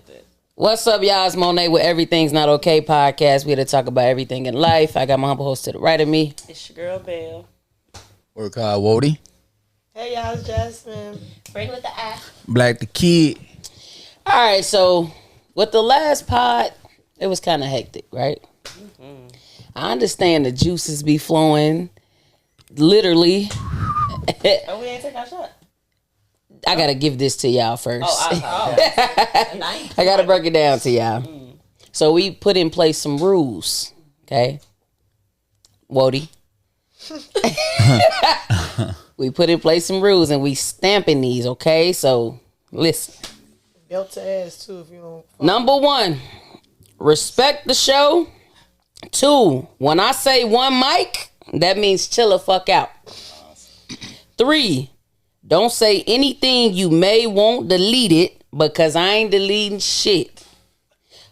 said that. What's up, y'all? It's Monet with Everything's Not Okay podcast. We're here to talk about everything in life. I got my humble host to the right of me. It's your girl, Belle. Work hard, Wody. Hey, y'all, it's Jasmine. Bring with the eye. Black the Kid. All right, so with the last pod, it was kind of hectic, right? Mm-hmm. I understand the juices be flowing, literally. Oh, we ain't take our shot. I got to give this to y'all first. Nice. I got to break it down to y'all. So we put in place some rules, okay? Wody. We put in place some rules and we stamping these, okay? So listen. Belt to ass, too, if you don't. Number 1, respect the show. 2, when I say one mic, that means chill the fuck out. 3, don't say anything you may want deleted because I ain't deleting shit.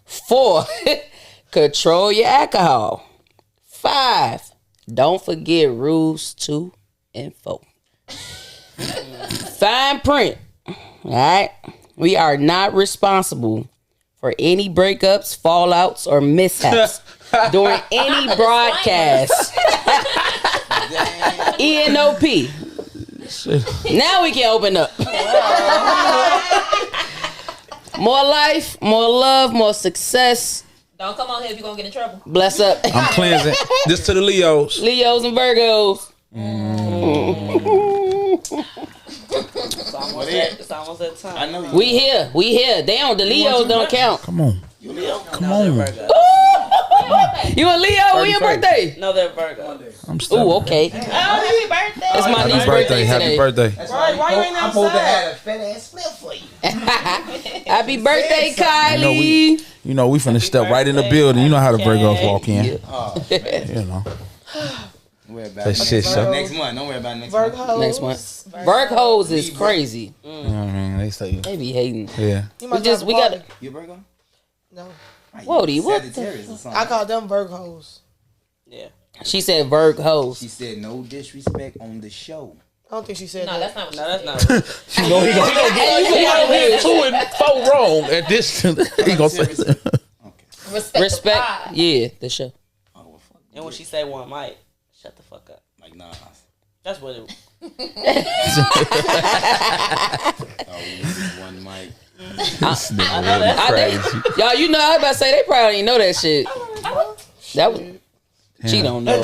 4, control your alcohol. 5, don't forget rules 2 and 4. Fine print. All right. We are not responsible for any breakups, fallouts, or mishaps during any broadcast. ENOP. Now we can open up. More life, more love, more success. Don't come on here if you're going to get in trouble. Bless up. I'm cleansing. This to the Leos. Leos and Virgos. It's almost that time. I know you. We here. They don't. The Leos don't count. Come on. You Leo? Come No, on. they're Virgo. You a Leo? When your birthday? No, they're Virgo. I'm still. Ooh, okay. Oh, happy birthday. It's my Happy niece's birthday. Happy today. birthday. Why you ain't I'm supposed to outside? have a fat ass flip for you. Happy birthday, Kylie. You know, we finna step right in the building. You know how the Virgos walk in. Oh, man. You know. Don't worry about That it. shit, so. Next month. Don't worry about it next month. Virgos. Next month. Virgos is crazy. You know what I mean? They say, They be hating. yeah. You must We have got party. You a Virgo? No. Right, Whoa, you what Sagittarius or something. I call them Virgos. Yeah. She said Virgos. She said no disrespect on the show. I don't think she said No, that. that's not what No, she that's said. not. You know, he gonna get 2 and 4 wrong at this. He gonna say that. Okay. Respect. The pod. Yeah, the show. Oh, well, fuck. And when she say one mic, shut the fuck up. Like, nah. That's what it. Oh, we need one mic. This nigga really crazy. Y'all, you know, I was about to say they probably didn't know that shit. That was. She don't know.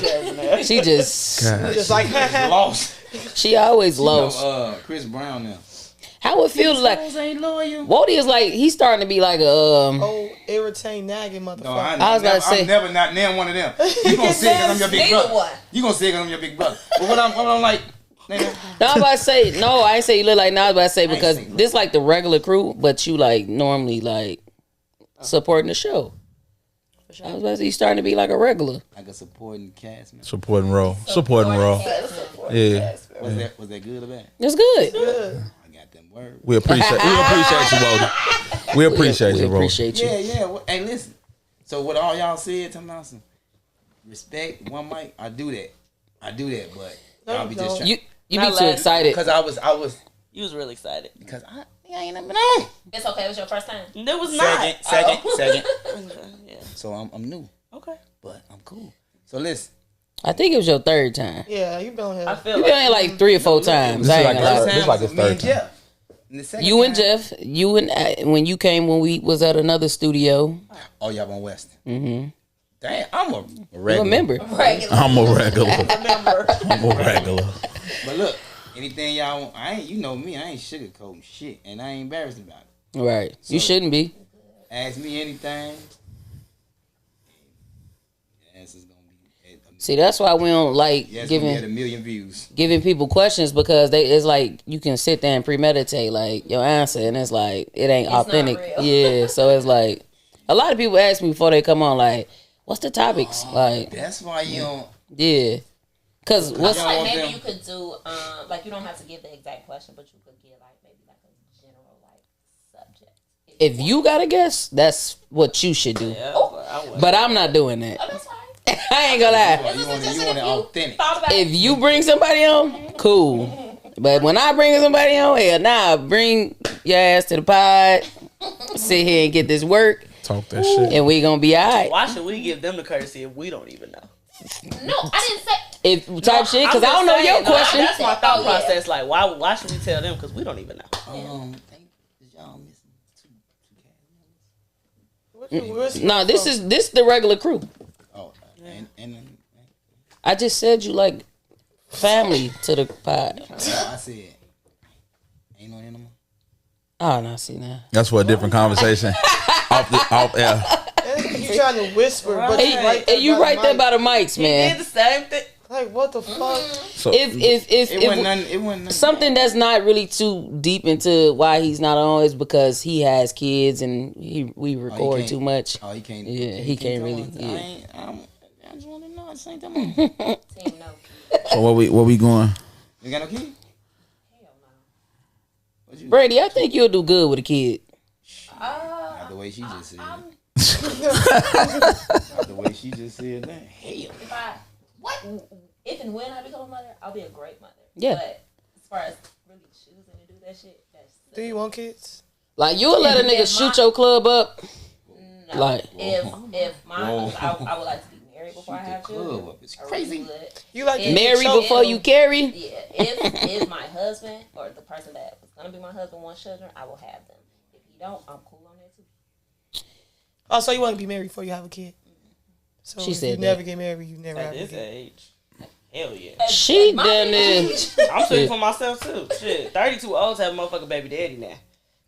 She just. God. Just like, Lost. She always You know, lost. Chris Brown now. How it feels like. ain't loyal. Wody is like, he's starting to be like a. oh, irritating, nagging motherfucker. No, I was about to say- I'm never not name one of them. You gonna say it 'cause I'm your big Neither brother. one. You gonna say it 'cause I'm your big brother. But what I'm like, nigga, No, I'm about to say, no, I ain't say you look like, no, I was about to say because say this like the regular crew, but you like normally like supporting the show. I was about to say you starting to be like a regular. like a supporting cast, man. Supporting role. Supporting role. Yeah. Was that good or bad? It's good. Good. I got them words. We appreciate you, Wody. We appreciate you, We bro. appreciate you. Yeah. Well, hey, listen. So what all y'all said, Tom Nelson, respect one mic. I do that, but y'all be just trying. You be Not too last- excited. Because I was You was really excited. because I ain't never been on. It's okay. It was your first time. It was not. Second. Yeah. So I'm new, Okay. but I'm cool. So listen, I think it was your third time. Yeah, you been on here. I feel You like been here like 3 or 4 times. I ain't gonna lie. This like his me and third time. Jeff. And the second You and time- Jeff, you and when you came when we was at another studio. Oh, y'all on West. Mm-hmm. Damn, I'm a You regular. remember? Regular. I'm a regular. I'm a regular. But look, anything y'all want, I ain't. You know me, I ain't sugarcoating shit, and I ain't embarrassed about it. Right. You So- shouldn't be. Ask me anything. The answer's gonna be. See, that's why we don't like Yeah, it's gonna be at giving 1 million views. giving people questions because it's like you can sit there and premeditate like your answer and it's like it ain't not authentic. real. Yeah. So it's like a lot of people ask me before they come on like, what's the topics? Like, That's why you don't. yeah. Cause I what's feel like want maybe them- you could do, like you don't have to give the exact question, but you could give like maybe like a general like subject. if you got a guess, that's what you should do. Yeah, I would. But I'm not doing that. Oh, that's fine. I ain't gonna lie. You want it authentic. Thought about If it. you bring somebody on, cool. But when I bring somebody on, hell nah, bring your ass to the pod. sit here and get this work, Talk that shit. and we gonna be all right. Why should we give them the courtesy if we don't even know? No, I didn't say. If type shit, because I don't know your question. That's my thought Oh, yeah. process. Like, why should we tell them? Because we don't even know. Did y'all missing two No, this is the regular crew. Oh, and I just said you like family to the pod. I said, ain't no animal. Oh, no, see now. That's for a different conversation. off air. You trying to whisper, but you right there. And you right there by the mics, Did man. the same thing. Like, what the fuck? So If It wasn't nothing. It wasn't nothing. something that's not really too deep into why he's not on is because he has kids and we record can't- too much. Oh, he can't. Yeah, he can't really. I Yeah. just want to know at the same time. Team no. so where we going? You got no kid? Hell no. What you? Brady, I think you'll do good with a kid. Not the way she just said. Not the way she just said that. Hell. If and when I become a mother, I'll be a great mother. Yeah. But as far as really choosing to do that shit, that's Do you want kids? Like you'll let a nigga shoot your club up. no. Like If my I would like to be married before I have children. Club up. It's I really crazy. would. You like to If- marry choke before them. you carry. Yeah. If my husband or the person that was gonna be my husband wants children, I will have them. If he don't, I'm cool on that too. Oh, so you want to be married before you have a kid? So She if said you that. never get married, you never At have a this kid. age, hell yeah. She My done age. it. I'm speaking for myself too. Shit, 32 olds have a motherfucking baby daddy now.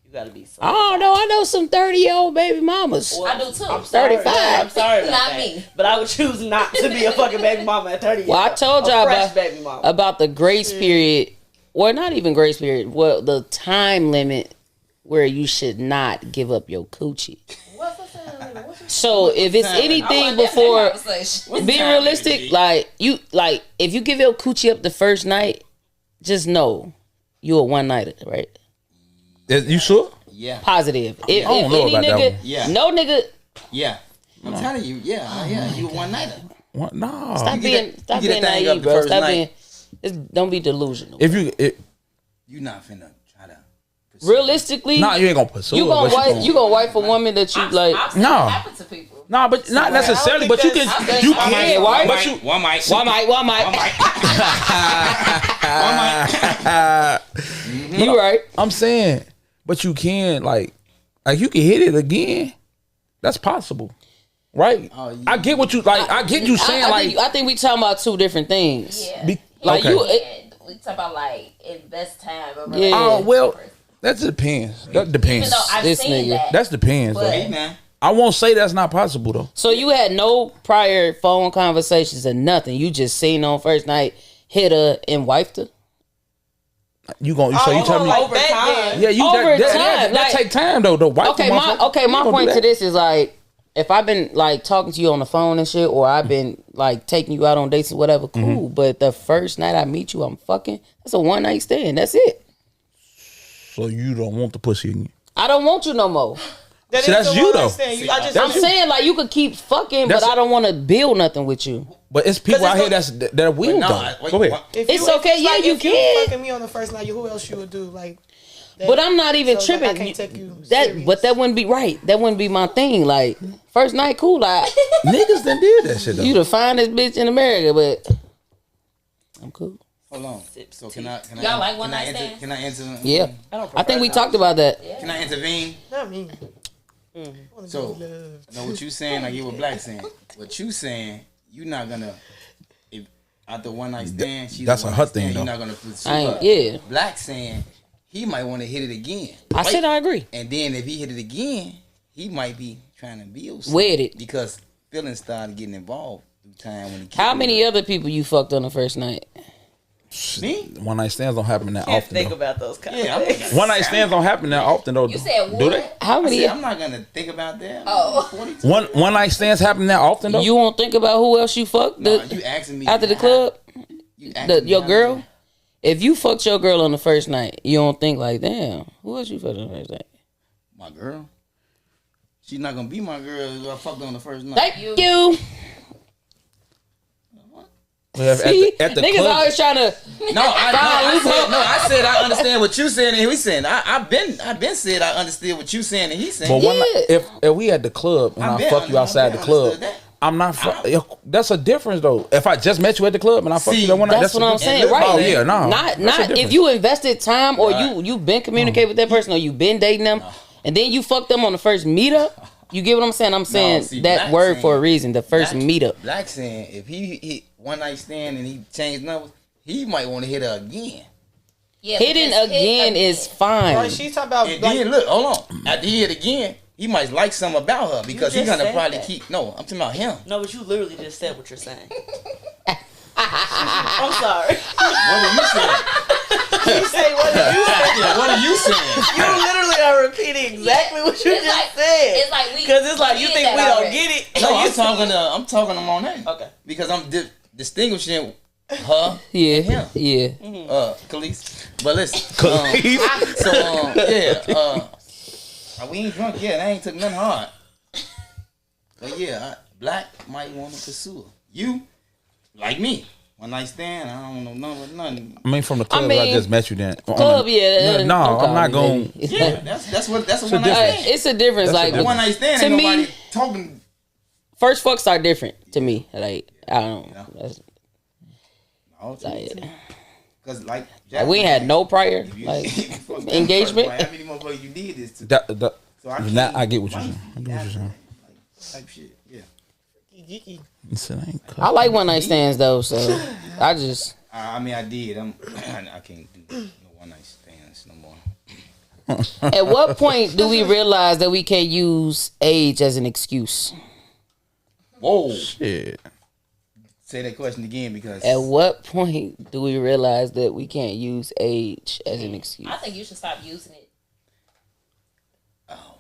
You gotta be. I don't know. I know some 30-year-old baby mamas. Well, I do too. I'm sorry. 35. I'm sorry about Not that. me. But I would choose not to be a fucking baby mama at 30. Well, I told y'all fresh baby mama. about the grace period. Well, not even grace period. Well, the time limit where you should not give up your coochie. What's the sound? What you So if it's anything before, be realistic. Like if you give your coochie up the first night, just know you a one nighter, right? You sure? Yeah. Positive. If don't know any about that nigga, one. Yeah. no nigga, Yeah. I'm telling you. Yeah. You a one nighter. What? No. stop You being get stop that being thing up naive, the bro. first Stop night. being. Don't be delusional. If you You not finna try to. Realistically, nah, you ain't gonna pursue you it, gonna but wife you gonna wife a woman that you like. I've seen No. it happen to people. Nah, but not necessarily. I don't But you think can. that's- You I might can. get wife. But you. One mic. One mic. You right. I'm saying, but you can like you can hit it again. That's possible, right? Oh, yeah. I get what you like. I get you saying I think we talking about two different things. Yeah. Like okay. you, We talk about like invest time. Over Yeah. Oh well, that depends. That depends. Even though I've This seen nigga. that. That depends. But- Though. Hey, man. I won't say that's not possible though. so you had no prior phone conversations or nothing. You just seen on first night, hit her and wifed her. You gonna so you tell me? over time. Yeah, you Over that time, like- take time though. The wife. Okay, my point to this is like, if I've been like talking to you on the phone and shit, or I've been like taking you out on dates or whatever, cool. But the first night I meet you, I'm fucking. That's a one night stand. That's it. So you don't want the pussy again? I don't want you no more. That See, is that's the you, one though. night stand. I just, I'm saying like you could keep fucking, but That's- I don't want to build nothing with you. But it's people 'Cause out here it's that will No, though. Go ahead. if It's you, okay, if yeah, like, you if can. fucking me on the first night, who else you would do? Like, that, But I'm not even so, like, tripping. I can't take you that, serious. but that wouldn't be right. That wouldn't be my thing. Like first night, cool. Like Niggas done did that shit though. you the finest bitch in America, but I'm cool. Hold on. So can I? Y'all like one can I night inter- stands? Can I answer? Yeah, I think we talked about that. Can I intervene? not me. So, Love. no, what you saying? Like you what Black saying? What you saying? You not gonna if after one night stand. She's That's a a one her night stand, thing, You're though. not gonna pursue I her. ain't, yeah, Black saying he might want to hit it again. I said I agree. And then if he hit it again, he might be trying to build something. With it. Because feelings started getting involved through time when he How kicked many it. other people you fucked on the first night? Me? One night stands don't happen that Can't often. think Though. about those kind Yeah, of things. One night stands don't happen that often though. You said do one. they? How I many? said, I'm not gonna think about that. Oh. 42. One night stands happen that often though. You won't think about who else you fucked Nah, you asking me after the how- club? you asking me Your how- girl? If you fucked your girl on the first night, you don't think like, damn, who else you fucked on the first night? My girl. She's not gonna be my girl if I fucked her on the first night. Thank you. See, at the niggas club. always trying to. I said I understand what you saying and he saying. I've been said I understood what you saying and he saying. But when Yeah. if we at the club and I fuck you outside the club, I'm not. That's a difference though. If I just met you at the club and I fuck you that one night, That's what I'm saying, look, right? Oh yeah, no. Not That's a if difference. you invested time or Right. you been communicating with that person or you been dating them, and then you fuck them on the first meetup. You get what I'm saying? I'm saying see, that Black word saying- for a reason. The first meetup. Black saying if he one night stand and he changed numbers, he might want to hit her again. Yeah, Hitting because again is fine. Right, she's talking about And like, then look, hold on. After he hit again, he might like something about her because You he's just gonna said probably that. keep. No, I'm talking about him. No, but you literally just said what you're saying. I'm sorry. What are you saying? You say what did you say? Yeah, what are you saying? You literally are repeating exactly what you It's just like- said. it's like we- because it's like we you did think that we don't already. get it. No, You I'm talking to Monet. Okay. Because I'm distinguishing her, Yeah, him. yeah. Khalees. But listen, Khalees. we ain't drunk yet. I ain't took nothing hard. But yeah, Black might want to pursue her. You, like me, one night stand. I don't know nothing. I mean, from the club, I, mean, just met you then. Club, yeah. No, don't call I'm not me going. baby. Yeah, that's a one night difference. stand. It's a difference. That's a Like A one night stand. to Ain't me, nobody talking. first fucks are different to me. Like I don't know. That's, Because like we ain't had no prior if you- like if you fuck that engagement. first, like, how many motherfuckers you did this to? So I now can't- I get what you're saying. I get what you're saying. Type shit. Yeah. geeky. Listen, I ain't I like one night stands though, so I just I mean, I did. I can't do no one night stands no more. at what point do we realize that we can't use age as an excuse? Whoa. shit. Say that question again because At what point do we realize that we can't use age as an excuse? I think you should stop using it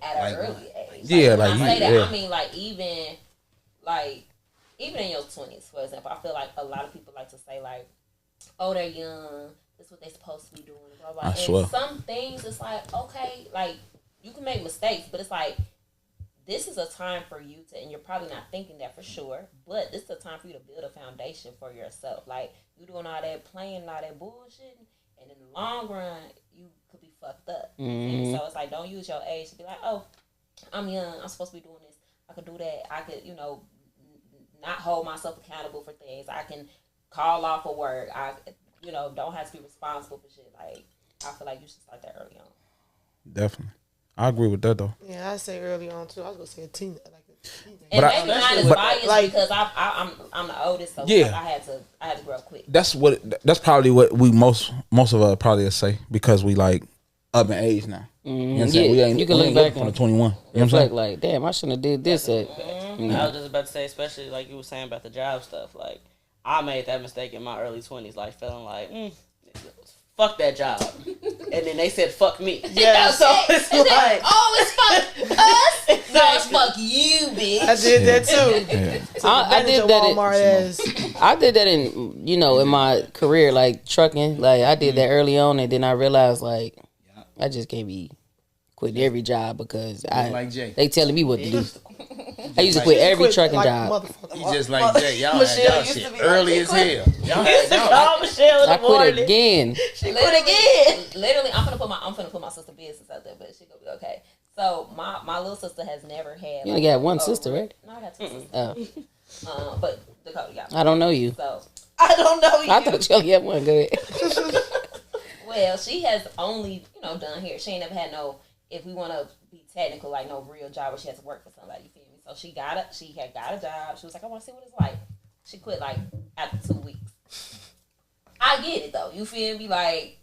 at like an early age. Yeah, when like I you- say that, yeah. I mean like even in your 20s, for example. I feel like a lot of people like to say like, "Oh, they're young. This is what they're supposed to be doing." Blah, blah. I And swear. some things, it's like okay, like you can make mistakes, but it's like this is a time for you to, and you're probably not thinking that for sure, but this is a time for you to build a foundation for yourself. Like you doing all that playing, all that bullshit, and in the long run, you could be fucked up. And so it's like don't use your age to be like, oh, I'm young, I'm supposed to be doing this. I could do that. I could, not hold myself accountable for things. I can call off of work. I, don't have to be responsible for shit. Like I feel like you should start that early on. Definitely, I agree with that though. Yeah, I say early on too. I was gonna say a teen. And But maybe mine is but- biased like- because I'm the oldest, so Yeah. like, I had to grow up quick. That's probably what we most of us probably say because we like up in age now. You know what I'm saying? Yeah, We ain't, you can we look ain't back looking for and the 21. You know what I'm reflect saying? like, damn, I shouldn't have did this. I was just about to say, especially like you were saying about the job stuff. Like I made that mistake in my early 20s, like feeling like, fuck that job, and then they said fuck me. Yeah. So it's like, Oh, it's fuck us. No, it's fuck you, bitch. I did that too. Yeah. I did that. Walmart as I did that in in my career, like trucking. Like I did that early on, and then I realized like I just can't be quitting every job because like Jay. they telling me what to do. I used to quit every trucking job. He just like Jay. Y'all had Michelle y'all used shit to be early like, as hell. Y'all had y'all. call Michelle in I the morning. quit again. She quit again. Literally, I'm gonna put my sister business out there, but she gonna be okay. So my little sister has never had. You only got one sister, right? No, I got two sisters. Oh, But Dakota, yeah. I don't know you. So I don't know you. I thought you only had one. Go ahead. well, she has only done here. She ain't never had no. If we want to be technical, like no real job where she has to work for somebody. You feel me? So she had got a job. She was like, I want to see what it's like. She quit like after 2 weeks. I get it though. You feel me? Like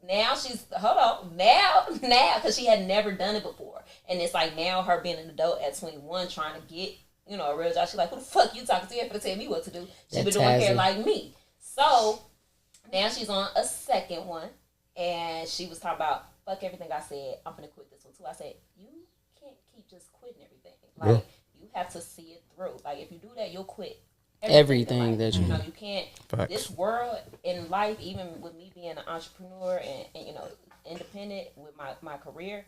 now she's now because she had never done it before, and it's like now her being an adult at 21 trying to get a real job. She's like, who the fuck you talking to? You have to tell me what to do. She been doing hair like me. So now she's on a second one, and she was talking about fuck everything I said. I'm gonna quit this one too. I said you can't keep just quitting everything. Like you have to see it through. Like if you do that, you'll quit Everything that you you can't. Facts. This world in life, even with me being an entrepreneur and independent with my career,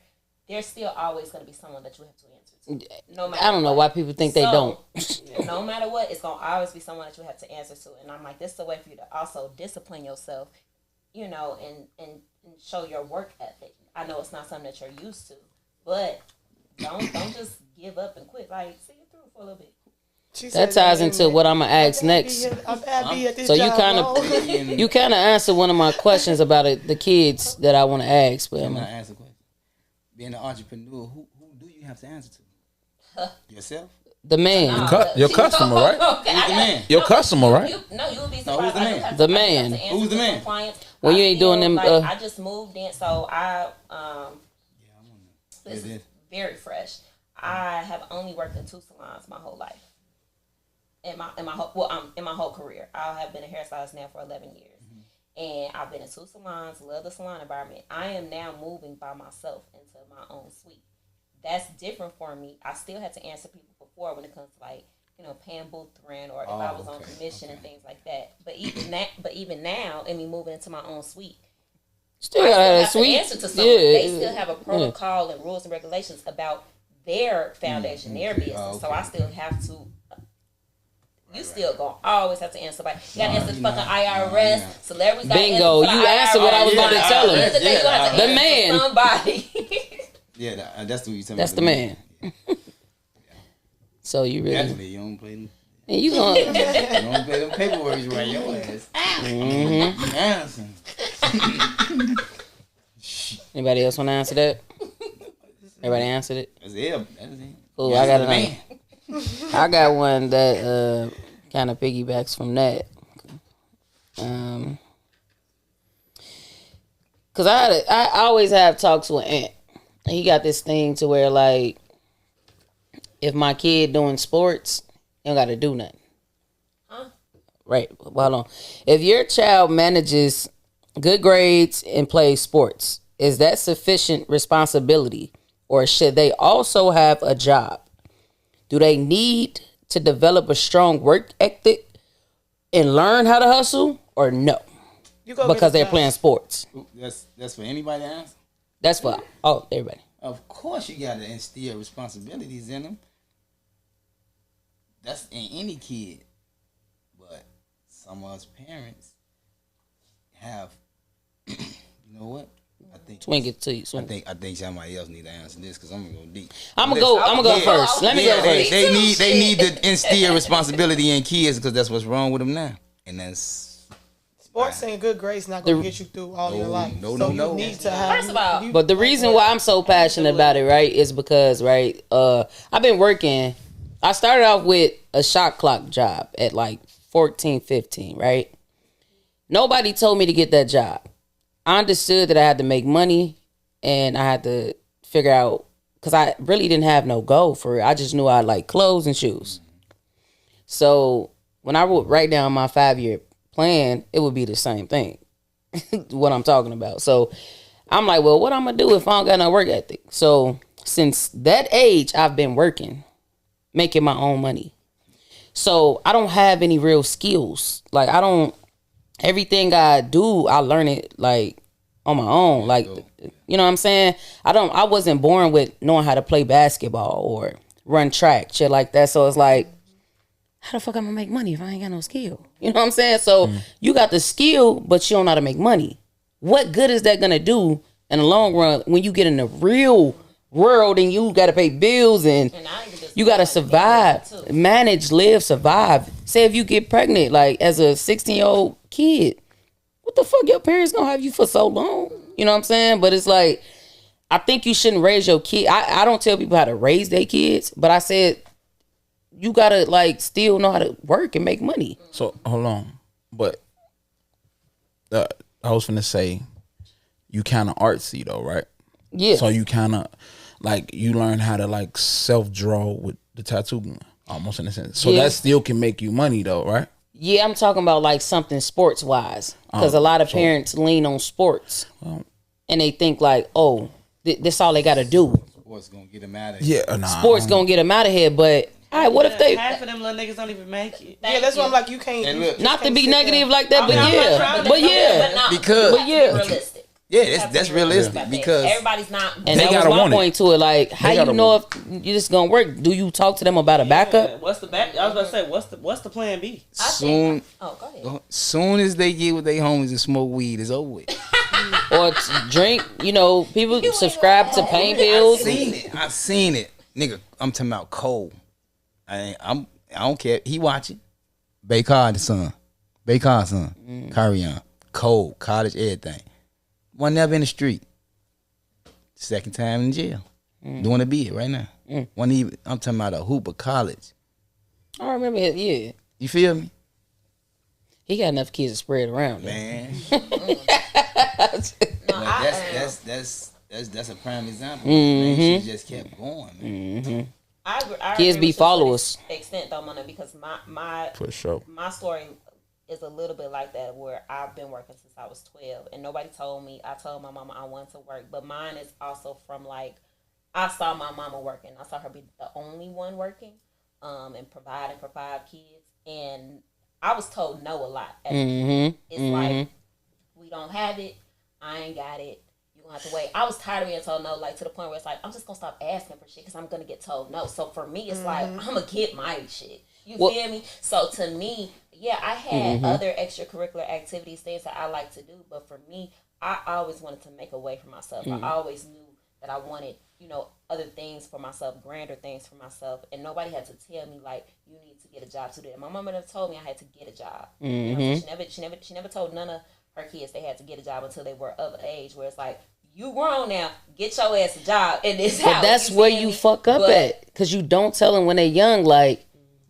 there's still always going to be someone that you have to answer to. No matter I don't know why people think they don't. No matter what, it's going to always be someone that you have to answer to. And I'm like, this is a way for you to also discipline yourself, you know, and show your work ethic. I know it's not something that you're used to, but don't just give up and quit. Like, see it through for a little bit. That ties into what I'm gonna ask next. So you kind of answered one of my questions about the kids that I want to ask. But I'm gonna ask a question. Being an entrepreneur, who do you have to answer to? Yourself? The man. Your customer, right? Who's the man? Your customer, right? You'll be surprised. who's the man? The man. Who's the man? Well, you ain't doing them. I just moved in, so this is very fresh. I have only worked in 2 salons my whole life. In my whole career, I have been a hairstylist now for 11 years, and I've been in 2 salons. Love the salon environment. I am now moving by myself into my own suite. That's different for me. I still had to answer people before when it comes to like, you know, paying booth rent or if I was on commission and things like that. But even now, in me moving into my own suite, Still gotta have a to suite. answer to someone. They still have a protocol and rules and regulations about their foundation, their business. So I still have to. You still gonna always have to answer somebody. You gotta answer the fucking IRS, celebrities. Bingo, you answered what I was going to tell him. The man. Somebody. Yeah, that's what you tell me. That's the man. So you really. Definitely, you don't play them. And you gonna. You don't play them paperwork right your ass. You answer. Anybody else want to answer that? Everybody answered it. That's it. That's it. Cool. I got another. I got one that kind of piggybacks from that. Cause I always have talks with Ant. He got this thing to where like, if my kid doing sports, he don't got to do nothing. Huh? Right. Well, hold on. If your child manages good grades and plays sports, is that sufficient responsibility, or should they also have a job? Do they need to develop a strong work ethic and learn how to hustle, or no? Because they're playing sports. That's for anybody to answer? That's for everybody. Of course you got to instill responsibilities in them. That's in any kid. But some of us parents have, you know what? I think Swing it to you. I think somebody else need to answer this because I'm gonna go deep. I'm gonna go first. Let me go first. They need to instill responsibility in kids because that's what's wrong with them now, and that's. Sports and good grades not gonna get you through all your life. No. You need to have. First of all, But the reason why I'm so passionate about it, right, is because, right, I've been working. I started off with a shot clock job at like 14, 15, right? Nobody told me to get that job. I understood that I had to make money and I had to figure out, because I really didn't have no goal for it. I just knew I like clothes and shoes. So when I would write down my 5-year plan, it would be the same thing, what I'm talking about. So I'm like, well, what I'm going to do if I don't got no work ethic? So since that age, I've been working, making my own money. So I don't have any real skills. Like everything I do, I learn it like on my own. Like, you know what I'm saying? I wasn't born with knowing how to play basketball or run track, shit like that. So it's like, how the fuck I'm gonna make money if I ain't got no skill? You know what I'm saying? So you got the skill, but you don't know how to make money. What good is that gonna do in the long run when you get in the real world and you gotta pay bills and you gotta survive, manage, live, survive. Say if you get pregnant, like as a 16-year-old kid, what the fuck your parents gonna have you for so long? You know what I'm saying? But it's like, I think you shouldn't raise your kid. I don't tell people how to raise their kids, but I said you gotta like still know how to work and make money. So hold on, but I was finna say you kind of artsy though, right? Yeah. So you kind of like you learn how to like self draw with the tattoo gun, almost in a sense. So that still can make you money though, right? Yeah, I'm talking about like something sports wise, because a lot of parents lean on sports and they think like, oh, this all they gotta do. Sports gonna get them out of here. Yeah, Sports gonna get them out of here, but. All right, what if they... Half of them little niggas don't even make it. Yeah, that's why I'm like, you can't... And look, Not to be negative like that, but But yeah. be realistic. Yeah, that's realistic because everybody's not. And that was my point to it. Like, how you know if you just gonna work? Do you talk to them about a backup? What's the back? I was about to say, what's the plan B? Soon as they get with their homies and smoke weed, it's over with. Or drink. People subscribe to pain pills. I've seen it, nigga. I'm talking about Cole. I don't care. He watching. Baycard's son, Carion, Cole, college, everything. One never in the street. Second time in jail. Doing a bid right now. I'm talking about a Hooper College. I remember it, yeah. You feel me? He got enough kids to spread around. Man. That's a prime example. Man, she just kept going, man. I kids be followers. Extent though, Mona, because my for sure. My story is a little bit like that, where I've been working since I was 12, and nobody told me. I told my mama I wanted to work, but mine is also from like I saw my mama working. I saw her be the only one working, and providing for 5 kids, and I was told no a lot. It's like, we don't have it. I ain't got it. You gonna have to wait. I was tired of being told no, like to the point where it's like I'm just gonna stop asking for shit because I'm gonna get told no. So for me, it's like I'm gonna get my shit. You feel me? So to me, yeah, I had other extracurricular activities, things that I like to do, but for me, I always wanted to make a way for myself. I always knew that I wanted, other things for myself, grander things for myself, and nobody had to tell me like you need to get a job to do that. My mama never told me I had to get a job. She never told none of her kids they had to get a job until they were of age, where it's like, you grown now, get your ass a job in this house. But that's where you fuck up at, because you don't tell them when they're young, like,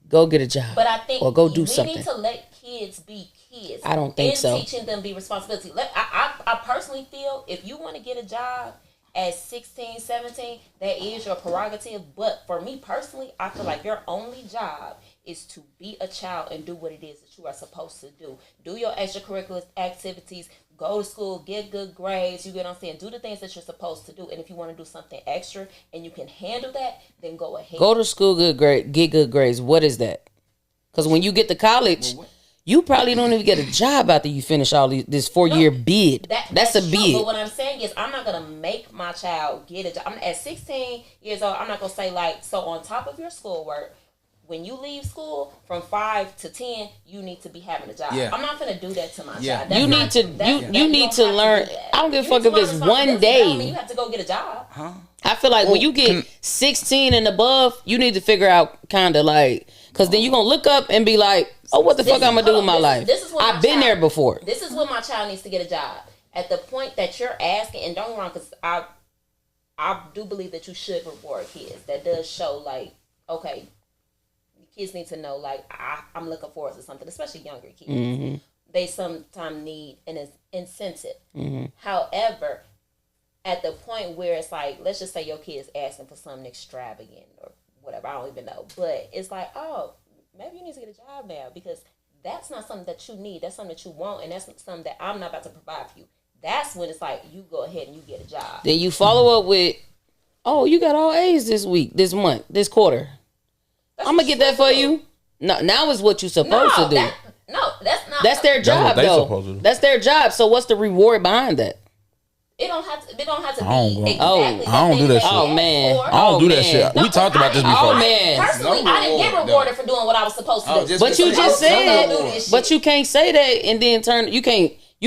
go get a job. But I think or go do something. We need to let kids be kids. I don't think so. Teaching them be responsibility. I personally feel if you want to get a job at 16, 17, that is your prerogative. But for me personally, I feel like your only job is to be a child and do what it is that you are supposed to do. Do your extracurricular activities, go to school, get good grades, you get what I'm saying? Do the things that you're supposed to do. And if you want to do something extra and you can handle that, then go ahead. Go to school, get good grades. What is that? Because when you get to college, you probably don't even get a job after you finish all this 4-year bid. That's a bid. But what I'm saying is I'm not going to make my child get a job. I'm at 16 years old, I'm not going to say like, so on top of your schoolwork, when you leave school from 5 to 10, you need to be having a job. Yeah. I'm not gonna do that to my child. You need to learn. I don't give a fuck if it's one day. I mean, you have to go get a job. I feel like when you get 16 and above, you need to figure out kind of like, because then you're gonna look up and be like, oh, what the fuck I'm gonna do with my life? I've been there before. This is when my child needs to get a job. At the point that you're asking, and don't get me wrong, because I do believe that you should reward kids. That does show like, okay, kids need to know, like, I'm looking forward to something, especially younger kids. They sometimes need an incentive. However, at the point where it's like, let's just say your kid's asking for something extravagant or whatever, I don't even know. But it's like, oh, maybe you need to get a job now because that's not something that you need. That's something that you want, and that's something that I'm not about to provide for you. That's when it's like, you go ahead and you get a job. Then you follow up with, oh, you got all A's this week, this month, this quarter. I'm gonna get that for you. No, now is what you're supposed to do. That's not. That's their job, though. That's their job. So what's the reward behind that? It don't have to be exactly. I don't do that shit. Oh man, I don't do that shit. We talked about this before. Oh man, personally, I didn't get rewarded for doing what I was supposed to do. But you just said, but you can't say that and then turn. You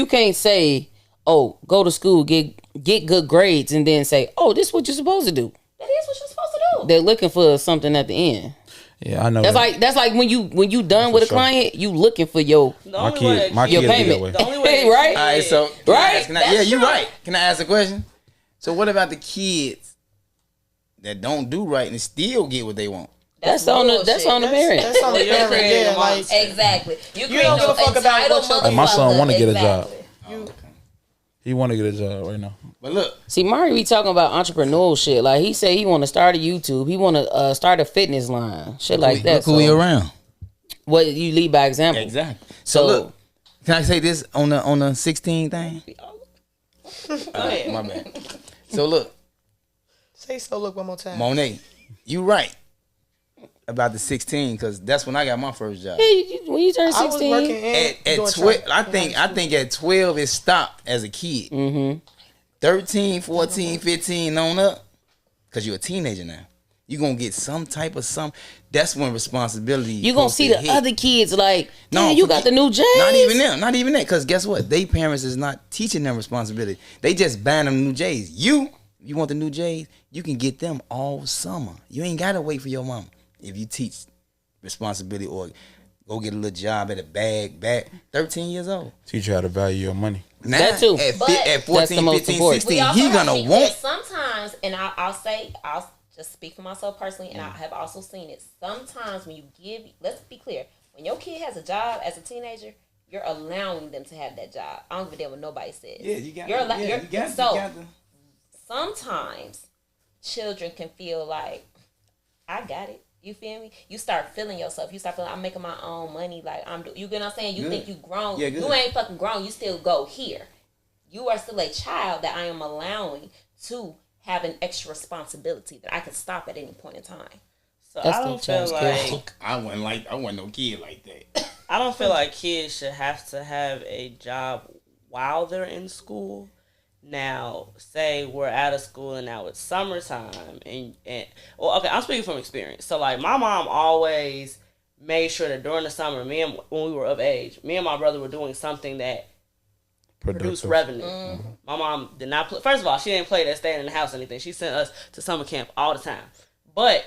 can't say, oh, go to school, get good grades, and then say, oh, this is what you're supposed to do. That is what you're supposed to do. They're looking for something at the end. Yeah, I know. That's like when you done with a client, you looking for your payment. The only way, right? All right, so right? You're right. Can I ask a question? So what about the kids that don't do right and still get what they want? That's on the parent. That's on the parent. Yeah, like exactly. You don't give a fuck about what your my son want to get a job. He want to get a job right now. But look, see, Mari be talking about entrepreneurial shit. Like he said, he want to start a YouTube. He want to start a fitness line, shit like that. Look who we around. What you lead by example. Exactly. So look, can I say this on the 16 thing? My bad. So look. Say so. Look one more time. Monet, you right about the 16 because that's when I got my first job. Hey, when you turn 16, I was working at 12. I think at 12 it stopped as a kid. 13, 14, 15 on up, because you're a teenager now, you're going to get some type of something. That's when responsibility. You going to see the other kids like, no, you got the new J's. Not even that. Because guess what? They parents is not teaching them responsibility. They just buying them new J's. You want the new J's? You can get them all summer. You ain't got to wait for your mama. If you teach responsibility or go get a little job at a bag back, 13 years old. Teach you how to value your money. Now, that too. At 14, 15, 16, he gonna want. Sometimes, and I'll just speak for myself personally, and I have also seen it. Sometimes when you let's be clear, when your kid has a job as a teenager, you're allowing them to have that job. I don't give a damn what nobody says. Yeah, you got sometimes children can feel like, I got it. You feel me? You start feeling yourself. You start feeling, I'm making my own money. Like, you get what I'm saying? You think you grown. Yeah, you ain't fucking grown. You still go here. You are still a child that I am allowing to have an extra responsibility that I can stop at any point in time. So I don't feel like I wasn't no kid like that. I don't feel like kids should have to have a job while they're in school. Now, say we're out of school and now it's summertime and well, okay, I'm speaking from experience. So like my mom always made sure that during the summer, when we were of age, me and my brother were doing something that produced revenue. Mm-hmm. My mom did not play. First of all, she didn't play that staying in the house or anything. She sent us to summer camp all the time. But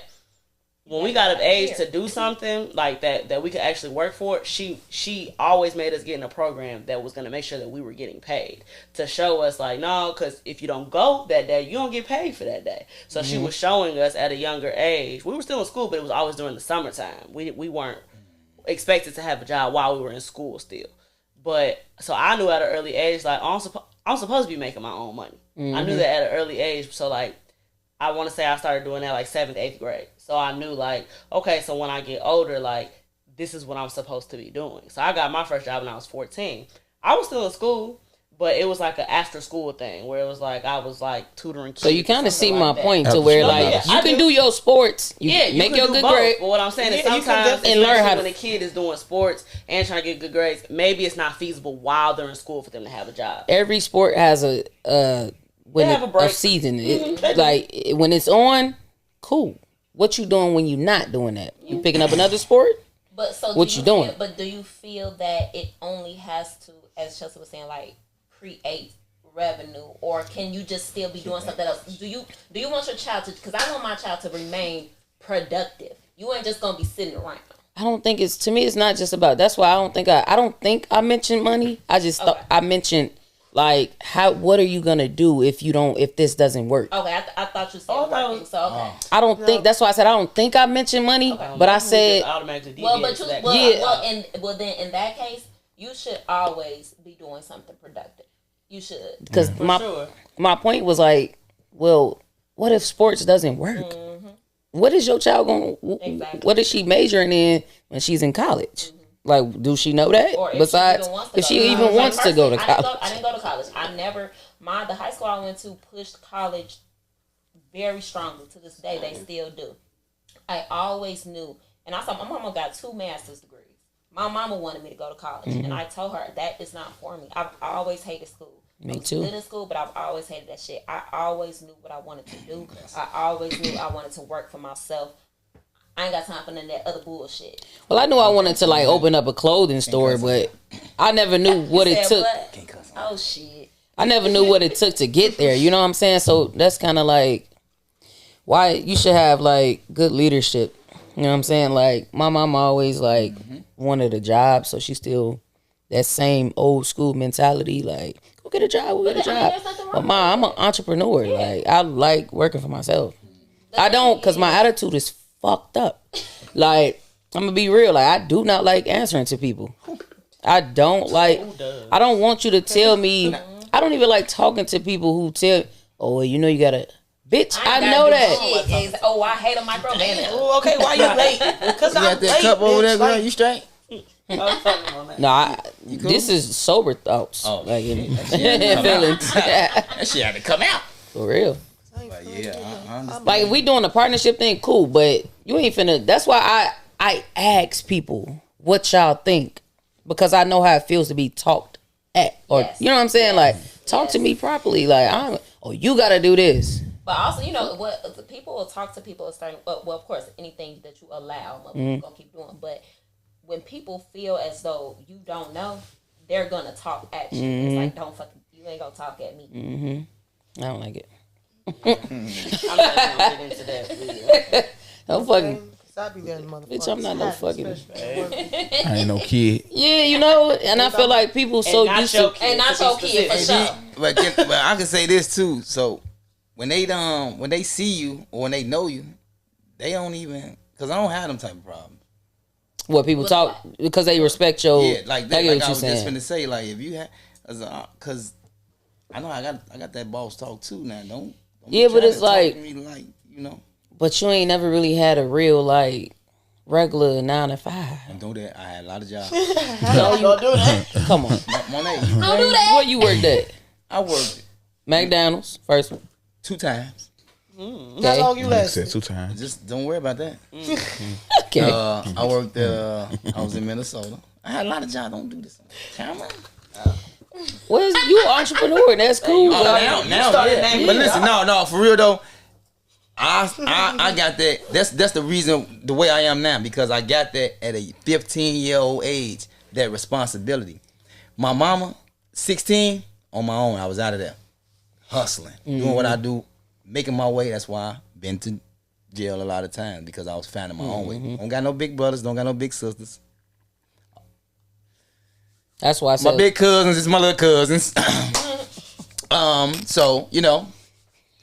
when we got of age to do something like that we could actually work for, she always made us get in a program that was going to make sure that we were getting paid, to show us like, no, because if you don't go that day, you don't get paid for that day. So she was showing us at a younger age. We were still in school, but it was always during the summertime. We weren't expected to have a job while we were in school still. But so I knew at an early age, like, I'm supposed to be making my own money. I knew that at an early age. So like, I want to say I started doing that like 7th, 8th grade. So I knew like, okay, so when I get older, like, this is what I'm supposed to be doing. So I got my first job when I was 14. I was still in school, but it was like an after school thing where it was like I was like tutoring kids. So you kind of see my point to where like you can do your sports, you make your good grades. But what I'm saying is sometimes and learn how when a kid is doing sports and trying to get good grades, maybe it's not feasible while they're in school for them to have a job. Every sport has a season. Like when it's on, cool. What you doing when you're not doing that? You picking up another sport? But so what you doing? But do you feel that it only has to, as Chelsea was saying, like create revenue, or can you just still be doing something else? Do you want your child to? Because I want my child to remain productive. You ain't just gonna be sitting around. I don't think it's, to me, it's not just about. That's why I don't think I mentioned money. I just thought I mentioned. Like, what are you gonna do if this doesn't work? Okay, I thought you said working, so okay. I don't think, that's why I said I don't think I mentioned money, but I said then in that case, you should always be doing something productive. You should, because my point was like, well, what if sports doesn't work? Mm-hmm. What is your child going? Exactly. What is she majoring in when she's in college? Mm-hmm. Like, do she know that? Or besides, if she even wants to go to college. I didn't go to college. The high school I went to pushed college very strongly. To this day, they still do. I always knew, and I saw my mama got 2 master's degrees. My mama wanted me to go to college, and I told her that is not for me. I've always hated school. Me too. Good in school, but I've always hated that shit. I always knew what I wanted to do. I always knew I wanted to work for myself. I ain't got time for none of that other bullshit. Well, I knew I wanted to like open up a clothing store, but I never knew what it took. Oh shit! I never knew what it took to get there. You know what I'm saying? So that's kind of like why you should have like good leadership. You know what I'm saying? Like my mom always like wanted a job, so she still that same old school mentality. Like go get a job, go get a job. But I'm an entrepreneur. Yeah. Like I like working for myself. I don't, because my attitude is fucked up. Like, I'm gonna be real. Like, I do not like answering to people. I don't want you to tell me. I don't even like talking to people who tell, oh, well, you gotta, bitch, I know that. Shit. Oh, I hate a micromanage. Oh, okay, why you late? Because I'm got that cup over there, girl. You straight? No, this is sober thoughts. Oh, like, feelings. That shit had to come out. For real. But yeah, I understand. Like, if we doing a partnership thing, cool, but you ain't finna. That's why I ask people what y'all think, because I know how it feels to be talked at, or you know what I'm saying, like Talk to me properly. Like, you got to do this. But also, you know, what people will talk to people a certain. Well, of course, anything that you allow, motherfuckers gonna keep doing. But when people feel as though you don't know, they're gonna talk at you. It's like, you ain't gonna talk at me. I don't like it. I'm not gonna get into that video. Don't fucking. I be there, motherfucker. Bitch, I'm not no fucking. I ain't no kid. Yeah, you know, and I feel like people so used to. And not your kid, for sure. But I can say this too. So when they see you or when they know you, they don't even, because I don't have them type of problems. What people talk because they respect your. Yeah, like that. I get Like what I you was just saying. finna say, like if you have, because I know I got that boss talk too. Now don't Yeah, be but trying it's to talk like- to me like, you know. But you ain't never really had a real like regular 9 to 5. And do that. I had a lot of jobs. No, you don't do that. Come on. Monet, Don't do that. Where you worked at? I worked McDonald's first one. 2 times. How Okay. long you Said lasted? 2 times. Just don't worry about that. Okay. I worked. I was in Minnesota. I had a lot of jobs. Don't do this. Camera. Where's you an entrepreneur? That's cool. Oh, but- now, yeah. But listen, no, for real though. I got that. That's the reason the way I am now, because I got that at a 15-year-old age. That responsibility. My mama, 16, on my own. I was out of there, hustling, doing what I do, making my way. That's why I've been to jail a lot of times, because I was finding my own way. Don't got no big brothers. Don't got no big sisters. That's why I said. My big cousins is my little cousins. So you know.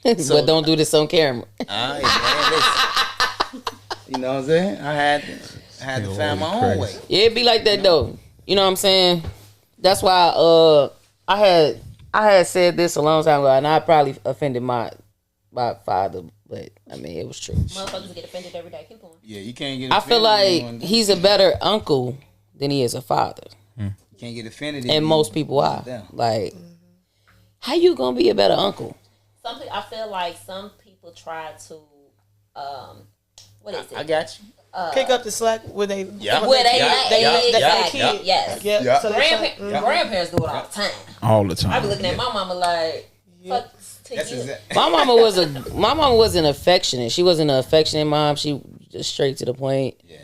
But don't do this on camera. Man, listen. You know what I'm saying? I had to find my own way. Yeah, it be like that though. You know what I'm saying? That's why I had said this a long time ago, and I probably offended my father, but I mean it was true. Motherfuckers get offended every day. Keep going. Yeah, you can't get. I feel offended like he's a better uncle than he is a father, you can't get offended. if and you- most people are. Yeah. Like, how you gonna be a better uncle? I feel like some people try to, what is it? I got you. Pick up the slack when they. Yeah. Where they exactly. yes. Yeah. Yeah. So they Grandparents do it all the time. All the time. I be looking at my mama like, fuck to That's you. exactly. My mama wasn't affectionate. She wasn't an affectionate mom. She just straight to the point. Yeah.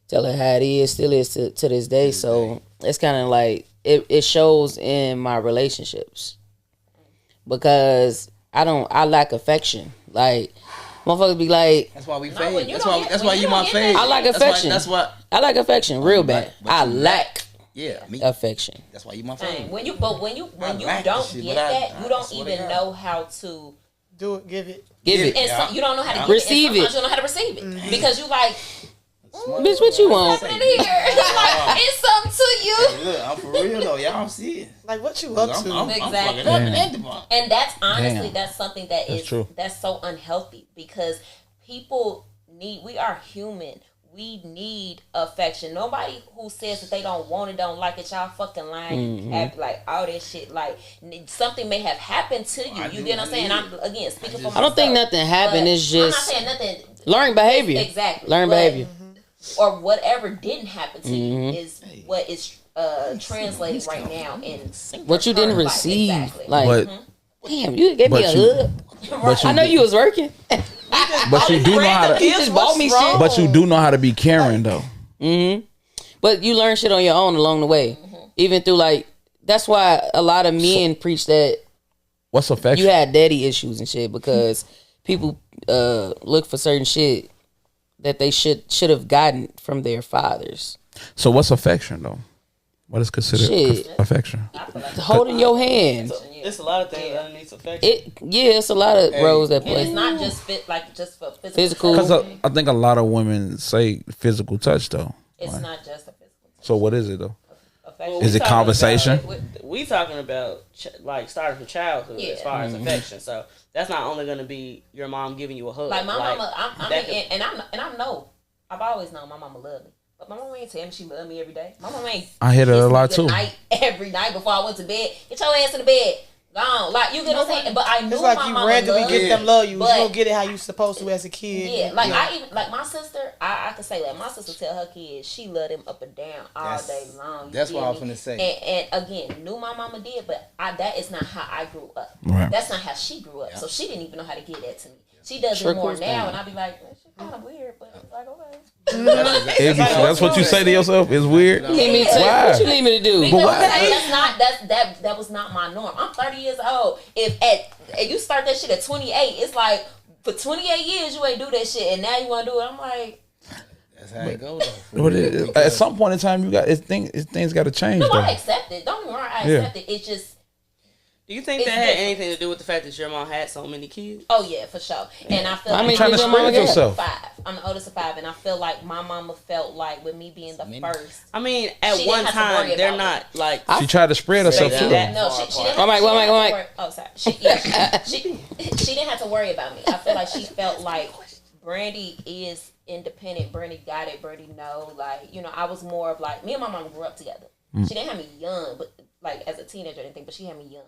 Tell her how it is, still is to this day. So it's kind of like it shows in my relationships, because I lack affection. Like, motherfuckers be like, That's why we when fade. you That's don't why. get- That's when why you you my don't get fade. that- I like affection. That's why. I like affection real bad. but I you lack Yeah. Me. affection. That's why you my Dang, fade. when you like don't this shit, get but I that, you don't swear to even God. know how to. do it, give it. Give it. And Yeah. you don't know how to Yeah. give Receive it. And it. sometimes you don't know how to receive it because you like, Bitch, what you want? in here. It's like it's something to you. Hey, look, I'm for real though. Y'all don't see it. Like, what you up to? I'm Exactly. fucking up in that department. And that's honestly, Damn. that's something That's true. that's so unhealthy, because people we are human. We need affection. Nobody who says that they don't want it, don't like it, y'all fucking lying. Act like all that shit. Like, something may have happened to you. You get what I'm saying? I'm again speaking for myself. I don't think nothing happened. But It's just I'm not saying nothing. learned behavior. Exactly. Learned But- behavior. Or whatever didn't happen to you is what is translated right now in What you didn't Right, receive. exactly. Like, But damn, you gave me But a you- hug. but you I know you was working. but you do know how You to. just bought me shit. But you do know how to be caring though. But you learn shit on your own along the way. Even through, like, that's why a lot of men preach that What's affection? you had daddy issues and shit, because people look for certain shit that they should have gotten from their fathers. So what's affection though? What is considered Shit. affection? Holding your hand. It's a lot of things underneath affection. It's a lot of roles that And it's play. not just just for physical. Physical. Because touch. I think a lot of women say physical touch though. It's not just a physical touch. So what is it though? Affection. Well, Is we it talking conversation? we talking about like starting from childhood Yeah. as far as affection. So that's not only going to be your mom giving you a hug. Like my mama, I that mean, and I know, I've always known my mama loved me, but my mama ain't tell me she loved me every day. My mama ain't. I hear that a lot kiss me too. goodnight every night before I went to bed. Get your ass in the bed. Gone. Like, you get what I'm saying? But I knew It's like my you mama randomly loved get them love you. You but- don't get it how you supposed to as a kid. Yeah, like I even like my sister. I could say that my sister tell her kids she loved them up and down all day long. That's what I was gonna say. And again, knew my mama did, but that is not how I grew up. Right. That's not how she grew up. So she didn't even know how to get that to me. She does it more now, and I be like, that shit kind of weird, but it's like okay. That's what you say to yourself. It's weird. You need me to what you need me to do? Because that was not my norm. I'm 30 years old. If you start that shit at 28, it's like for 28 years you ain't do that shit, and now you want to do it. I'm like, That's how it goes. But at some point in time, things got to change. no, though. I accept it. Don't get me wrong, I accept it. It's just. Do you think that had anything to do with the fact that your mom had so many kids? Oh yeah, for sure. And I feel I'm like trying to spread yourself. 5. I'm the oldest of 5, and I feel like my mama felt like with me being the first. I mean, at She one didn't have to worry time they're about not like. She tried to spread herself too. No, she didn't. Mike. Oh, sorry. She didn't have to worry about me. I feel like she felt like Brandy is independent. Brandy got it. Brandy know. Like, I was more of like, me and my mom grew up together. She didn't have me young, but like as a teenager or anything, but she had me young.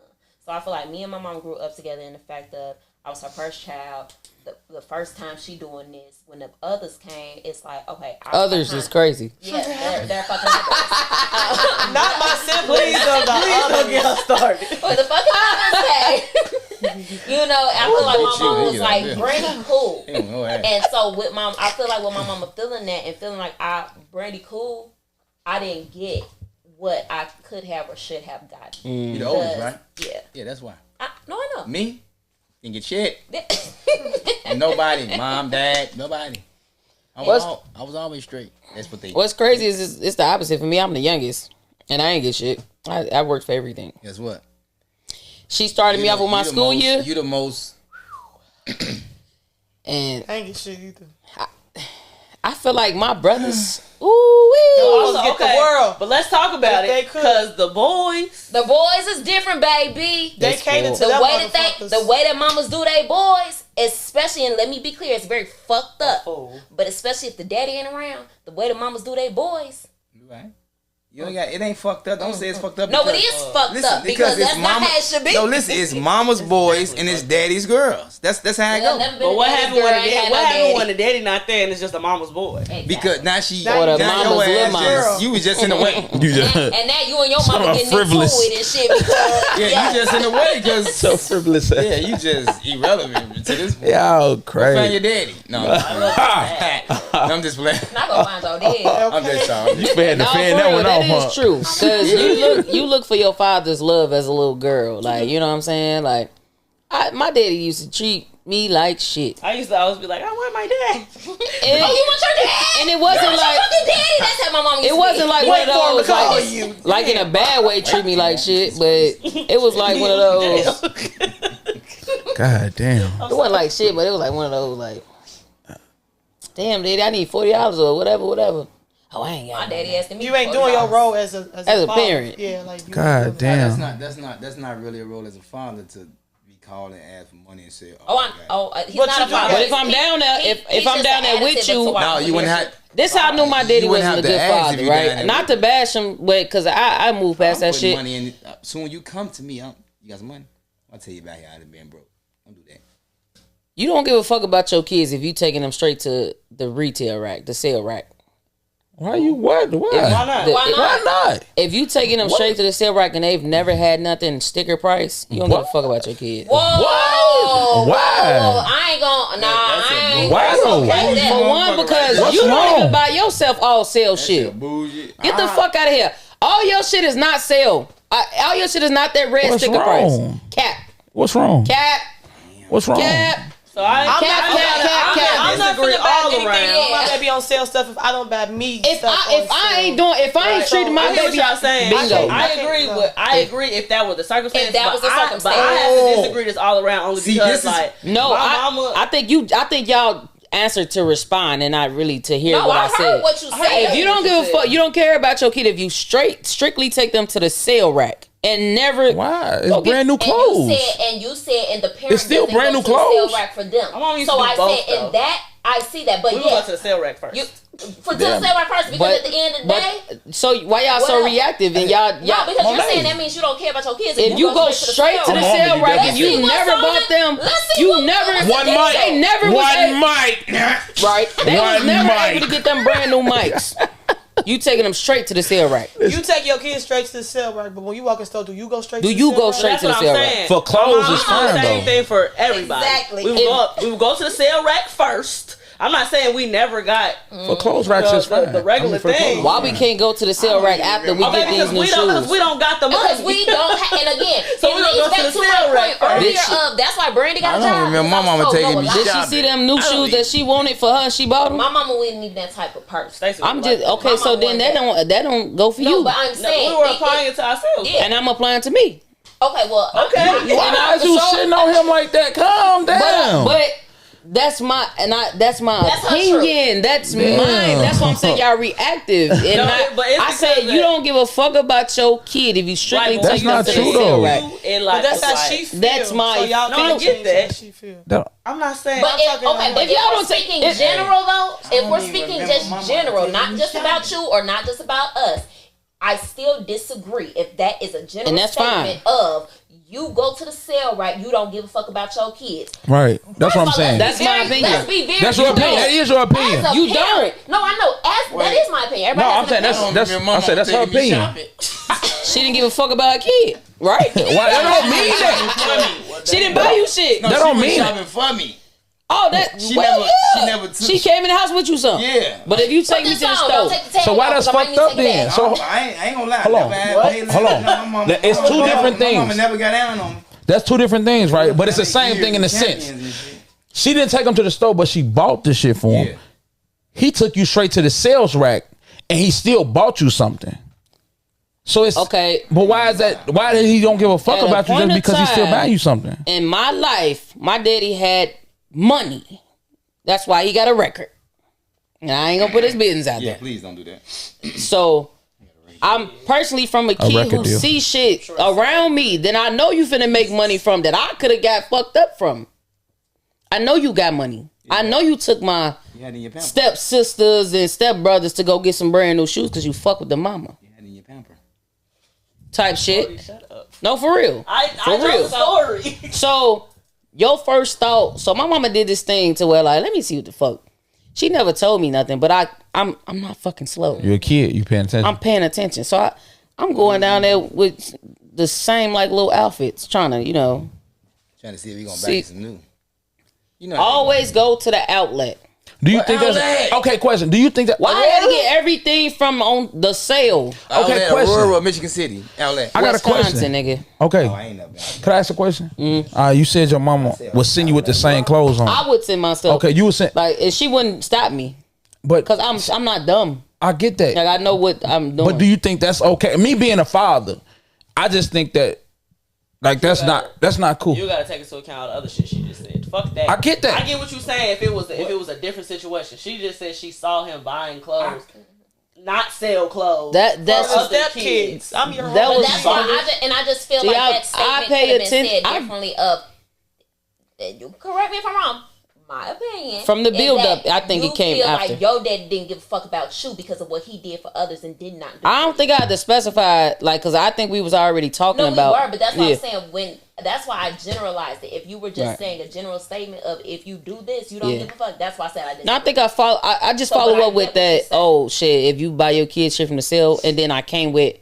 So I feel like me and my mom grew up together in the fact that I was her first child. The first time she doing this, when the others came, it's like, okay. Others is crazy. Yeah, they're fucking others. Not my siblings. Please don't get us started. When the fucking others came, I feel like my mom was like, Brandy cool. And so with I feel like with my mama feeling that and feeling like Brandy cool, I didn't get what I could have or should have gotten. You the oldest, right? Yeah. Yeah, that's why. I know. Me? Didn't get shit. And nobody. Mom, dad, nobody. I was always straight. That's what they. What's crazy is it's the opposite for me. I'm the youngest, and I ain't get shit. I worked for everything. Guess what? She started me off with my school year. You the most. And I ain't get shit either. I feel like my brothers. Ooh Also, get the world. But let's talk about They it could. because the boys. The boys is different, baby. They cater to The them way motherfuckers. the way that mamas do they boys, especially, and let me be clear, it's very fucked up. Oh. But especially if the daddy ain't around, the way the mamas do they boys. Right. You ain't got it. Ain't fucked up. Don't say it's fucked up. No, but because- it is fucked listen, up because that's it's not how it should be. No, listen, it's mama's boys and it's daddy's girls. That's how it Well, goes. never been But a what daddy's happened girl, when ain't had no what happened daddy. when the daddy not there and it's just a mama's boy? Exactly. Because now she, Or the now mama's your little ass just, mama. you was just in the way. You just And now you and your mama So getting frivolous. into it and shit because Yeah, you just in the way because so frivolous. yeah, you just irrelevant to this point. Y'all Find crazy. your daddy. No, I'm just playing. not gonna find your daddy. I'm just talking. You had to No, fan for that real, one that off, is huh? true. Because you look for your father's love as a little girl. Like, you know what I'm saying? Like, my daddy used to treat me like shit. I used to always be like, I want my dad. And, Oh, you want your dad? and it wasn't Your like fucking daddy. That's how my mom used it to wasn't be. like one of those like in a bad way treat me like shit, but it was like one of those. God damn. It wasn't like shit, but it was like one of those like, damn, daddy, I need $40 or whatever. Oh, I ain't got My it. daddy asking me. You ain't doing your role as a a father. parent. Yeah, like you God damn. That's not really a role as a father to be called and ask for money and say, He's But not you a do father. that. But if I'm down there, if I'm down there with you, no, you wouldn't have. this how I knew my daddy You wouldn't wasn't a have to good ask if father, you down right? there Not with to bash him, but because I moved past I'm that putting shit. money in. Soon you come to me, you got some money. I'll tell you about here. I'd have been broke. Don't do that. You don't give a fuck about your kids if you taking them straight to the retail rack, the sale rack. Why you what? Why? Why not? Why not? If you taking them straight to the sale rack and they've never had nothing sticker price, you don't give a fuck about your kids. Whoa! Why? Whoa, I ain't gonna. Nah, I ain't. Why though? Okay, then. For one, because What's you don't wrong? even buy yourself all sale shit. Bougie. Get the fuck out of here. All your shit is not sale. All your shit is not that red What's sticker wrong? price. Cap. What's wrong? Cap. What's wrong? Cap. So I Cap, cap, cap. I'm not disagree finna buy all anything. around. My baby on sale stuff. If I don't buy me If stuff I on sale. ain't Right. treating my I hear what baby, y'all saying. bingo. I agree if that was the circumstance. If that was the but circumstance. I have to disagree this all around only See, because this is- like No, my mama. I think y'all answered to respond and not really to hear No, what I I heard said. what you said. If you don't give a fuck, you don't care about your kid. If you strictly take them to the sale rack and never Why? It's Go get- brand new clothes. And you said, and the parents It's still doesn't brand go new to the clothes. sale rack for them. My mom used So to do I both, said, though. in that I see that, but We will go to the sale rack first. For the sale rack first, because at the end of the day. So why y'all so reactive and y'all? No, because you're saying that means you don't care about your kids. If you go straight to the sale rack and you never bought them, you never one mic. They never one mic. Right? They was never able to get them brand new mics. You taking them straight to the sale rack. You take your kids straight to the sale rack, but when you walk in store, do you go straight? Do to the you sale go rack? straight to the sale rack? For clothes, it's fine though. Same thing for everybody. Exactly. We would go to the sale rack first. I'm not saying we never got for clothes racks is fine. The regular thing. Why we can't go to the sale rack after we get these new shoes? Because we don't got the money. Because we don't. And again, So it we don't leads go to back the to my sale point rack first. earlier of that's why Brandy got a job. I don't remember my mama taking me Did she see them new shoes that she wanted for her and she bought them? My mama wasn't even that type of person. I'm just okay. So then that don't go for you. No, but I'm saying we were applying it to ourselves, and I'm applying to me. Okay, well, okay. Why is you shitting on him like that? Calm down. But that's my that's opinion. That's mine. That's what I'm saying. Y'all reactive, and I say you don't give a fuck about your kid if you strictly that's take not them to true the sale though. rack. But that's how she feels. That's my. So y'all No, I get that. She feel. I'm not saying. But if y'all we're don't take speaking general though, if we're speaking just general, not just about you or not just about us, I still disagree. If that is a general statement of you go to the sale rack, you don't give a fuck about your kids. Right. That's what I'm saying. That's my opinion. Let's be very That's your opinion. That is your opinion. You don't. No, I know. That is my opinion. No, I'm Everybody saying has an opinion. that's her opinion. She didn't give a fuck about her kid, right? Why? That don't mean that. She didn't buy you shit. No, That don't mean shopping for me. Oh, that She never took. She came in the house with you, something. Yeah. But if you take me to the stove, So why that's fucked up then? So I ain't gonna lie. hold on. It's two different things. My mama never got down on me. That's two different things, right? But it's the same thing in a sense. She didn't take him to the store, but she bought the shit for him. Yeah. He took you straight to the sales rack, and he still bought you something. So it's okay. But why is that? Why did he don't give a fuck At a about you point just in because he still time, buying you something? in my life, my daddy had money. That's why he got a record. And I ain't gonna put his business out Yeah, there. please don't do that. So I'm personally from a kid who deal. see shit around me, then I know you finna make money from that I could have got fucked up from. I know you got money. I know you took my step sisters and step brothers to go get some brand new shoes because you fuck with the mama. You had in your pamper. Type shit. No, for real. I For know real. the story. So your first thought. So my mama did this thing to where like, let me see what the fuck. She never told me nothing, but I'm not fucking slow. You're a kid. You paying attention. I'm paying attention. So I'm going down there with the same like little outfits, trying to Trying to see if we gonna buy some new. You know, always go to the outlet. Do you think that's okay? Question. Do you think that Why I gotta get everything from on the sale? Okay, question. Rural Michigan City outlet. I got a Wisconsin, question, nigga. Okay, I ain't never been. could I ask a question? You said your mama would send you with the same clothes on. I would send myself. Okay, you would send, Like, and she wouldn't stop me but because I'm not dumb. I get that. Like I know what I'm doing. But do you think that's okay? Me being a father, I just think that like that's not cool. You gotta take into account all the other shit she just said. Fuck that. I get that. I get what you're saying. If it was a different situation, she just said she saw him buying clothes, not sell clothes. That's for other Step kids. I'm your That home. was That's why I just feel See, like I that statement pay could have been attention- said differently. You correct me if I'm wrong. My opinion From the is build-up, that I think you it came feel after. Like your dad didn't give a fuck about you because of what he did for others and did not do. I don't think I had to specify like because I think we was already talking No, we about. were, but that's what I'm saying. That's why I generalized it. If you were just saying a general statement of if you do this, you don't give a fuck. That's why I said I didn't. No, I think I follow. I just So, follow but I up with get what you're that. saying. Oh shit! If you buy your kids shit from the sale, and then I came with,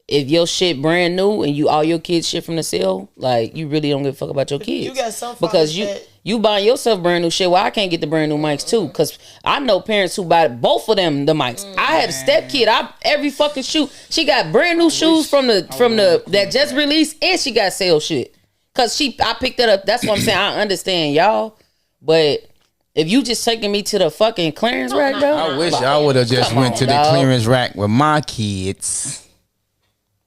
if your shit brand new and you all your kids shit from the sale, like you really don't give a fuck about your kids. You got some because fathers you buying yourself brand new shit. Well, I can't get the brand new mics too, because I know parents who buy both of them the mics. I had a step kid. Every fucking shoe she got brand new shoes from the that just released, and she got sale shit. Cause I picked it up. That's what I'm saying. I understand y'all, but if you just taking me to the fucking clearance rack, bro. I wish I would have just went to the dog. clearance rack with my kids.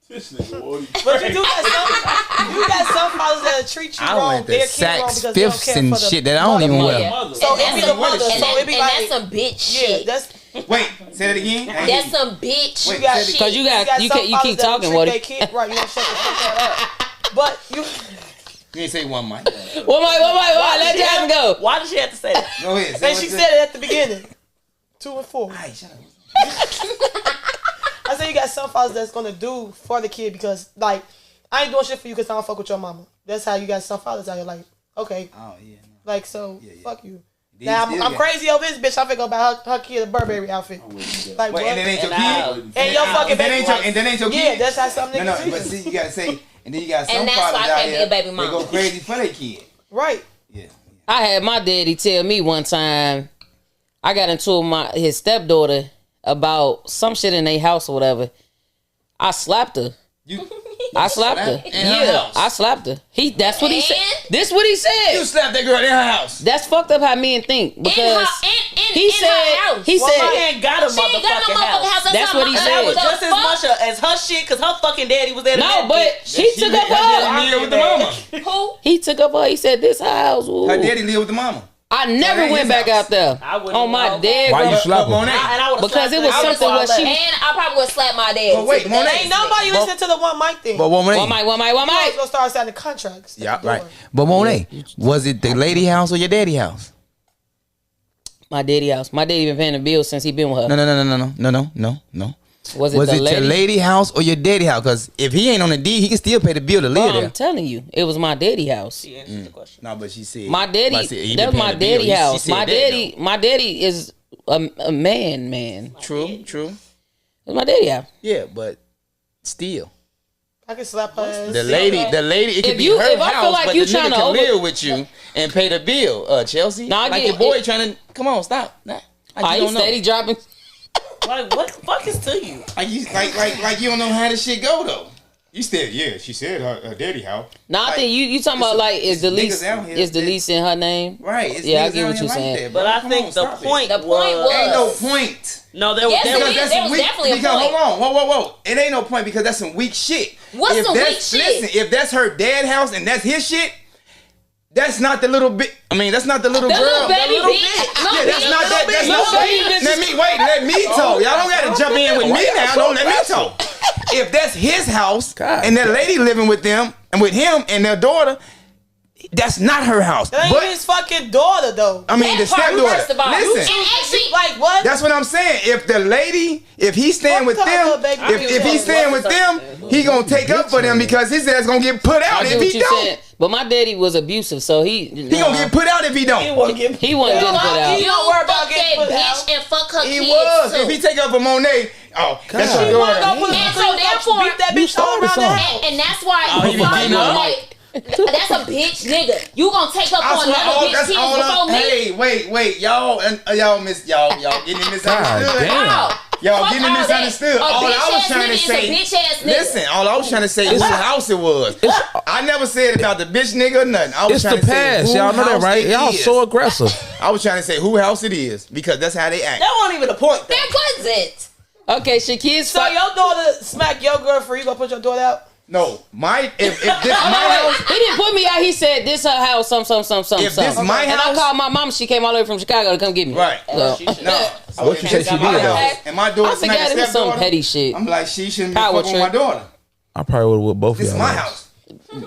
But you got some fathers that treat you I wrong. went Their to kids wrong Sacks, because they don't Fifths, care and for the shit that I don't even mother. wear. So it be the mother. So it be and like that's some bitch yeah, shit. that's Wait, say that again. That's some bitch Wait, shit. because you some keep fathers that talking, treat Woody. their kid right. You don't shut the fuck up. But you You ain't say one mic. Why? Let Jasmine go. Why did she have to say that? Go ahead. And she said it at the beginning. 2 and 4. All right, shut up. I said you got some fathers that's gonna do for the kid because like I ain't doing shit for you because I don't fuck with your mama. That's how you got some fathers out here like okay. Oh yeah. No. Like so, Yeah. fuck you. Then Now you I'm still crazy over this bitch. I finna go buy her kid a Burberry outfit. Like Wait, what? and that ain't your And kid. And your fucking baby. And that ain't your kid. Yeah, that's how some No, niggas but is. see, you gotta say, and then you got some And that's fathers why I out can't be here. a baby They mama. go crazy for their kid. Right. Yeah. I had my daddy tell me one time I got into his stepdaughter about some shit in their house or whatever. I slapped her. I slapped her. In her house? I slapped her. That's what he said. And? This what he You said. slapped that girl in her house. That's fucked up how men think because he in said her house. he She said ain't got a She ain't got no motherfucking motherfucking house. house. That's what he And said. that was The just as fuck? much as her shit, because her fucking daddy was there. no, but she took up Her daddy her. live with the mama. Who? He took up her. He said this house. Ooh. Her daddy live with the mama. I never ain't went his back house. out there I wouldn't on my know. dead. Why you grandma- slap her? Monet. And I would've Because slapped it was her. something where she. And I probably would slap my dad. But wait, too. Monet. That's Ain't nobody But- listening to the one mic thing. But Monet. One mic. You gonna start signing contracts. Yeah, right. But Monet, was it the lady house or your daddy house? My daddy house. My daddy been paying the bills since he been with her. No. Was it Was the it lady? your lady house or your daddy house? Because if he ain't on the deed, he can still pay the bill to live I'm there. telling you, it was my daddy house. She answered the question. No, but she said My daddy. I said, he That was been my paying the bill. daddy She house. said My that, daddy. My daddy is a man. though. True. It was my daddy house. Yeah, but still. I can slap her ass. The lady, it could If be you- her if I house, feel like but you the nigga tryna can over- live with you and pay the bill. Chelsea, Nah, I like get- your boy trying to come on, stop. Nah, I like you he don't know. steady dropping. Like, what the fuck is to you? Like you don't know how this shit go though. You said she said her daddy house. Nah, I Like, think you talking about like is the niggas lease out here is the that- lease in her name? Right. It's Yeah, I niggas get out what here you're like saying. that, bro. But I Come think on, the stop it. point The point was... Ain't no point. No, there Yes, was... it there is. was There was definitely a because point. hold on, whoa. It ain't no point because that's some weak shit. What's some that's- weak shit? Listen, if that's her dad house and that's his shit, that's not the little bit. I mean, that's not the little The girl. little baby little bitch. bitch. No, Yeah, that's bitch. not that. That's Little not baby bitch. Let me talk. Y'all don't gotta jump in with me now. Don't let me talk. If that's his house God and that lady living with them and with him and their daughter, that's not her house. That ain't But his fucking daughter though. I mean, the That part, stepdaughter. first of all. Listen. And actually, Like what? That's what I'm saying. If the lady, if he's staying Fuck with the them, other baby. if he's staying with them, he gonna take up for them because his ass gonna get put out I get if what he you don't. saying. But my daddy was abusive, so he He gonna get put out if he don't. he wasn't getting put out. You don't worry about fuck getting that put bitch out. and fuck her He kids was. too. If he take up for Monet, that's God. your You wanna daughter. go put And a so therefore- beat that You bitch all started around the something. house. And that's why he be beating her. like, that's a bitch nigga. You gonna take up I on swear, another bitch that's kids all before I'm. me? Hey, wait, y'all getting God misunderstood. damn. Oh, Y'all fuck getting all that. misunderstood. A All I was bitch-ass trying to nigga is a say. bitch-ass nigga. Listen, all I was trying to say whose house it was. I never said about the bitch nigga or nothing. I was It's trying the to say past. who Y'all know that, house right? it Y'all is. so aggressive. I was trying to say who house it is because that's how they act. That wasn't even the point, though. That wasn't. Okay, Shakir's So your daughter smack your girlfriend, you gonna put your daughter out? No, if this my house. He didn't put me out. He said this her house. Some. If this my And I house- called my mom. She came all the way from Chicago to come get me. Right. So, No. What you say she did, my though? house and my I daughter smack forgot a it was some stepdaughter, petty shit. I'm like, she shouldn't be Power fucking with my trip. daughter. I probably would with both of This y'all. is my house.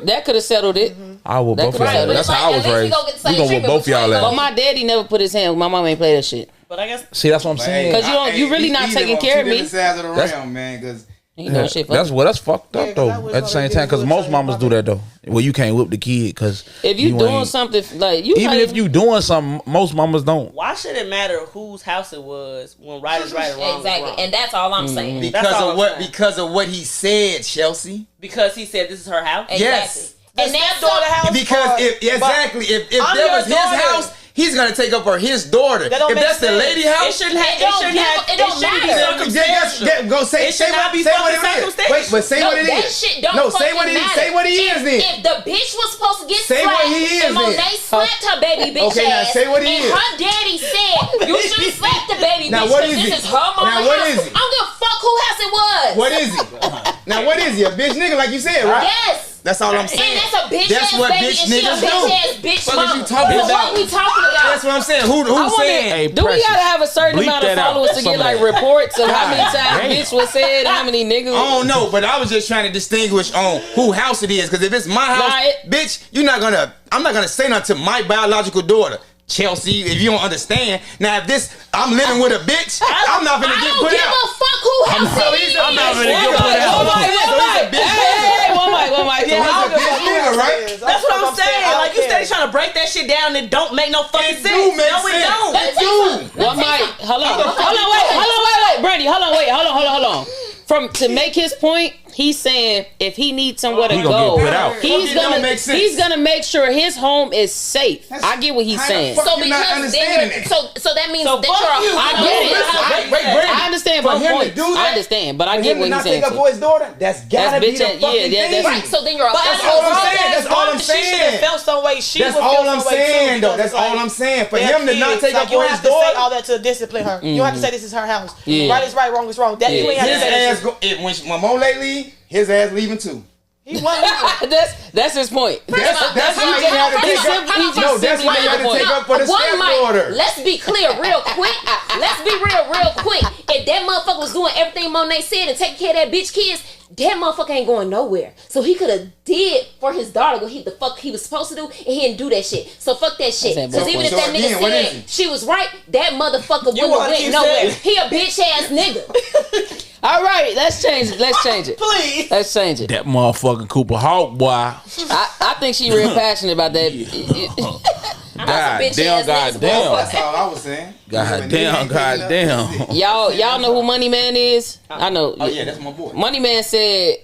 That could have settled it. I would That both of could- y'all. right, but That's it's how I like, was at least we raised. gonna get the same We gonna with treatment both y'all between at. But my daddy never put his hand. My mom ain't play that shit. But I guess... See, that's what I'm saying. Cause you don't- you really not taking care of me. Sides of the That's- realm, man. Because He ain't doing shit for That's me. what that's fucked Yeah, up 'cause though. I was At the same already time, because doing most something mamas about do that though. Well, you can't whip the kid because If you doing ain't- something like you, even like, if you doing something, most mamas don't. Why should it matter whose house it was when right is right and wrong is Exactly, wrong? and that's all I'm saying. That's all I'm saying. because of what he said, Chelsea. Because he said this is her house? Exactly. Yes. And that's stepdaughter house. Because or- if but exactly if I'm that your was his daughter. house, he's gonna take up for his daughter. That don't If make that's the sense. lady It house, shouldn't have... It don't be matter. circumstantial. go say It should not be say what fucking it is. circumstantial. Wait, but say No, what it that is. shit don't No, fucking say what it is. matter. Say what he is then. If the bitch was supposed to get Say slapped what he is and Monet then. slapped her baby bitch Okay, now ass, say what he and is. her daddy said you should slap the baby Now bitch what because is this he? is her mama's Now what house. is he? I don't give a fuck who house it was. What is he? Now what is he? A bitch nigga like you said, right? Yes. That's all I'm saying. And that's a bitch That's ass what baby, bitch and she a niggas do. bitch ass bitch What mama. is you talking So about? what we talking about? That's what I'm saying. Who's saying? Hey, Do we Precious, gotta have a certain bleep amount of that out. followers to Some get of like that. reports of how many God times damn. bitch was said, how many niggas? I don't know, but I was just trying to distinguish on who house it is. Because if it's my house, Nah, bitch, I'm not gonna say nothing to my biological daughter. Chelsea, if you don't understand. Now, if I'm living with a bitch, I'm not gonna get put I don't give out. a fuck who house it is. I'm not gonna One get put mic, out. one mic, one mic. Hey, one mic. Yeah, I don't give a bitch fuck who nigga, else right? it is. That's what I'm saying. I don't Like you care. steady trying to break that shit down and don't make no fucking It sense. do make No, it sense. don't. Let me tell you something. One mic. Hold on, wait, Brandy, hold on. To make his point, he's saying if he needs somewhere to He gonna go, get put out. he's It don't gonna make sense. he's gonna make sure his home is safe. I get what he's How the saying. fuck So you not because understanding then that? so that means So that fuck you're you. a I get it. I understand For both him to points. do that, I understand, but I For get him to what he's not saying. take up for his daughter, that's gotta be bitch the ass- fucking yeah, thing. that's- right. So then you're a That's fucking all I'm grown saying. ass That's all I'm She should have saying. felt some way. She That's would all feel I'm some way too, saying, though. because That's it's like, all I'm saying. For they're him to not kids. take Like, up you for don't his have to say daughter, all that to discipline her. You don't have to say this is her house. Yeah. Right is right, wrong is wrong. That you ain't have to his say that ass shit. when Mamo leave, his ass leaving too. He wasn't. That's his point. That's why he had to He take simply- he up. just No, that's simply why he made had the to point. take up for the One mic. stepdaughter. Let's be clear real quick. Let's be real quick. If that motherfucker was doing everything Monet said and taking care of that bitch kids, that motherfucker ain't going nowhere. So he could have did for his daughter what the fuck he was supposed to do, and he didn't do that shit. So fuck that shit. That's Because it, even if so that again, nigga what is said he? she was right, that motherfucker wouldn't have wanna went keep nowhere. saying- He a bitch ass nigga. All right, let's change it. Please. Let's change it. That motherfucking Cooper Hawk, boy. I think she real passionate about that. God bitch damn, ass God niggas, damn. That's all I was saying. God damn. Y'all know who Money Man is? I know. Oh yeah, that's my boy. Money Man said,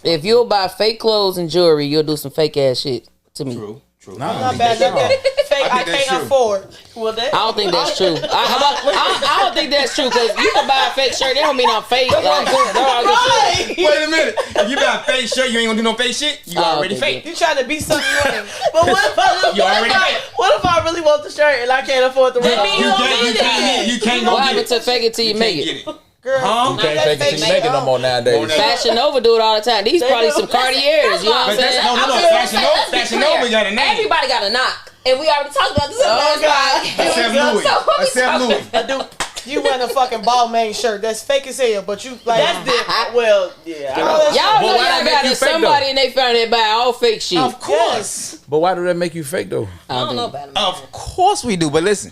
if you'll buy fake clothes and jewelry, you'll do some fake ass shit to me. True. Not bad. Not bad. Fake. I think that's can't true. afford. Well, that. I don't think that's true. I don't think that's true because you can buy a fake shirt. That don't mean I'm fake. Like, Wait a minute. If you got a fake shirt, you ain't gonna do no fake shit. You already okay, fake. You trying to be something you ain't. But what if I You already fake. what if I really want the shirt and I can't afford the That rest? mean you don't need that. You can't what go happened get to fake it till you make Can't it? get it. Girl, Huh? You can't fake it till you make it no more nowadays. Fashion Nova do it all the time. These probably some Cartiers. You know what I'm But that's saying? no. Let's Fashion be Nova. Fashion clear. Nova got a name. Everybody got a knock. And we already talked about this last night. Except Louis. So what we Except talking Louis. you wearing a fucking ball main shirt that's fake as hell, but you like That's different. Well, yeah. I all know. that shit. Y'all know But why y'all that make got you it. fake, Somebody though? in they family that buy all fake shit. Of course. But why do that make you fake though? I don't know about him. Of course we do. But listen,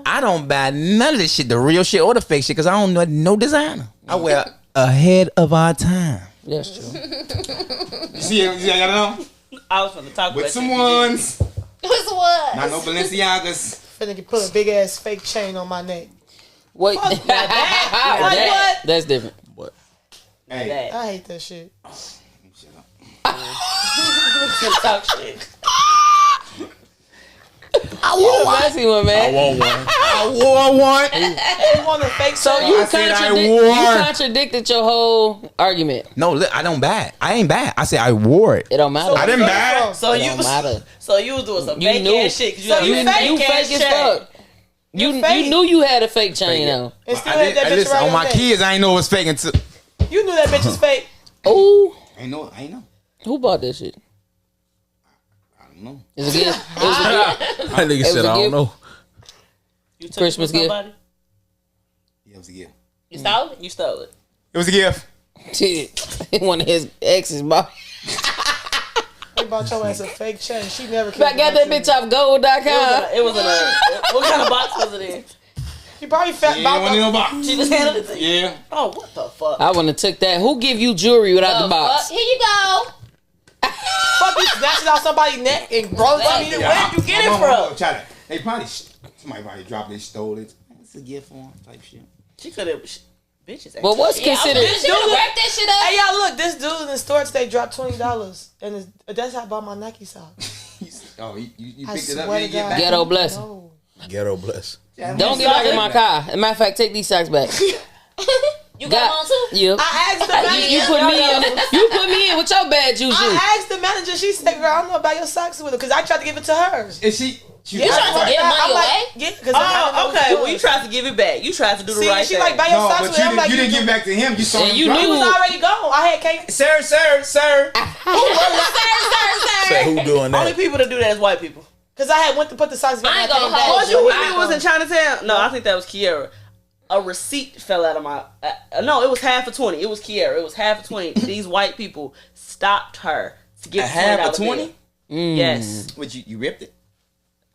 I don't buy none of this shit, the real shit or the fake shit, because I don't know no designer. I wear ahead of our time. That's true. You see, I got it on? I was gonna talk With about some you. ones. What's what? Not no Balenciagas. Finna put a big ass fake chain on my neck. Wait. that. That's different. Hey. That. I hate that shit. Shut up. Talk shit. Messy one, I man. want one. I wore one. You want a fake So chain? you I said I you wore. contradicted your whole argument. No, look, I don't buy it. I ain't buy it. I said I wore it. It don't matter. I didn't buy it. So It you don't was matter. so you was doing some You fake knew. ass shit. 'cause So you you had a You fake fake as chain. fuck. You fake. knew you had a fake chain though. And still I had did, that bitch listen, right on on my neck. kids, I ain't know it was fake until. You knew that bitch was fake. Ooh, I ain't know. who bought that shit? I don't know. It's a gift. It was a gift. That nigga was said a I don't gift. know. You took Christmas it from gift. somebody? Yeah, it was a gift. You stole it? You stole it. It was a gift. Shit. One of his exes bought. They bought your ass a fake chain. She never. I got that bitch off gold.com. It was in a what kind of box was it in? She probably fat. Yeah, one in the box. She just handled it to you. Yeah. Oh, what the fuck? I wouldn't have took that. Who give you jewelry without the box? Here you go. Fuck you snatched it out somebody's neck and broke I it. mean, where'd you get it from? Try to. They probably somebody probably dropped it, stole it. It's a gift for him type shit. She could have. Bitches. But what's Yeah, considered? she gonna wrap that shit up. Hey y'all, look! This dude in the store today dropped $20, and that's how I bought my Nike socks. Oh, you I picked it up swear and to get God. back. Ghetto blessing. No. Ghetto bless. Don't get back in my car. As a matter of fact, take these socks back. You got one too? Yeah. I asked the manager. You put me in. You put me in with your bad juju. I asked the manager. She said, "Girl, I don't know about your socks with her," because I tried to give it to her. And she You trying to give money away? Yeah, because okay. Well, you tried to give it back. You tried to do the right she thing. like buy your No, socks but with him. Like you didn't give back to him. You saw him. you drop. knew. He was already gone. I had cake. Sir. Sir. Say who doing Only that? people that do that is white people. Because I had went to put the socks back. I ain't and gonna came back. hold Was you with I me? Was in Chinatown? No, I think that was Kiera. A receipt fell out of my. No, it was half of 20. It was Kiera. It was half of 20. These white people stopped her to get A half of 20? Yes. What you ripped it?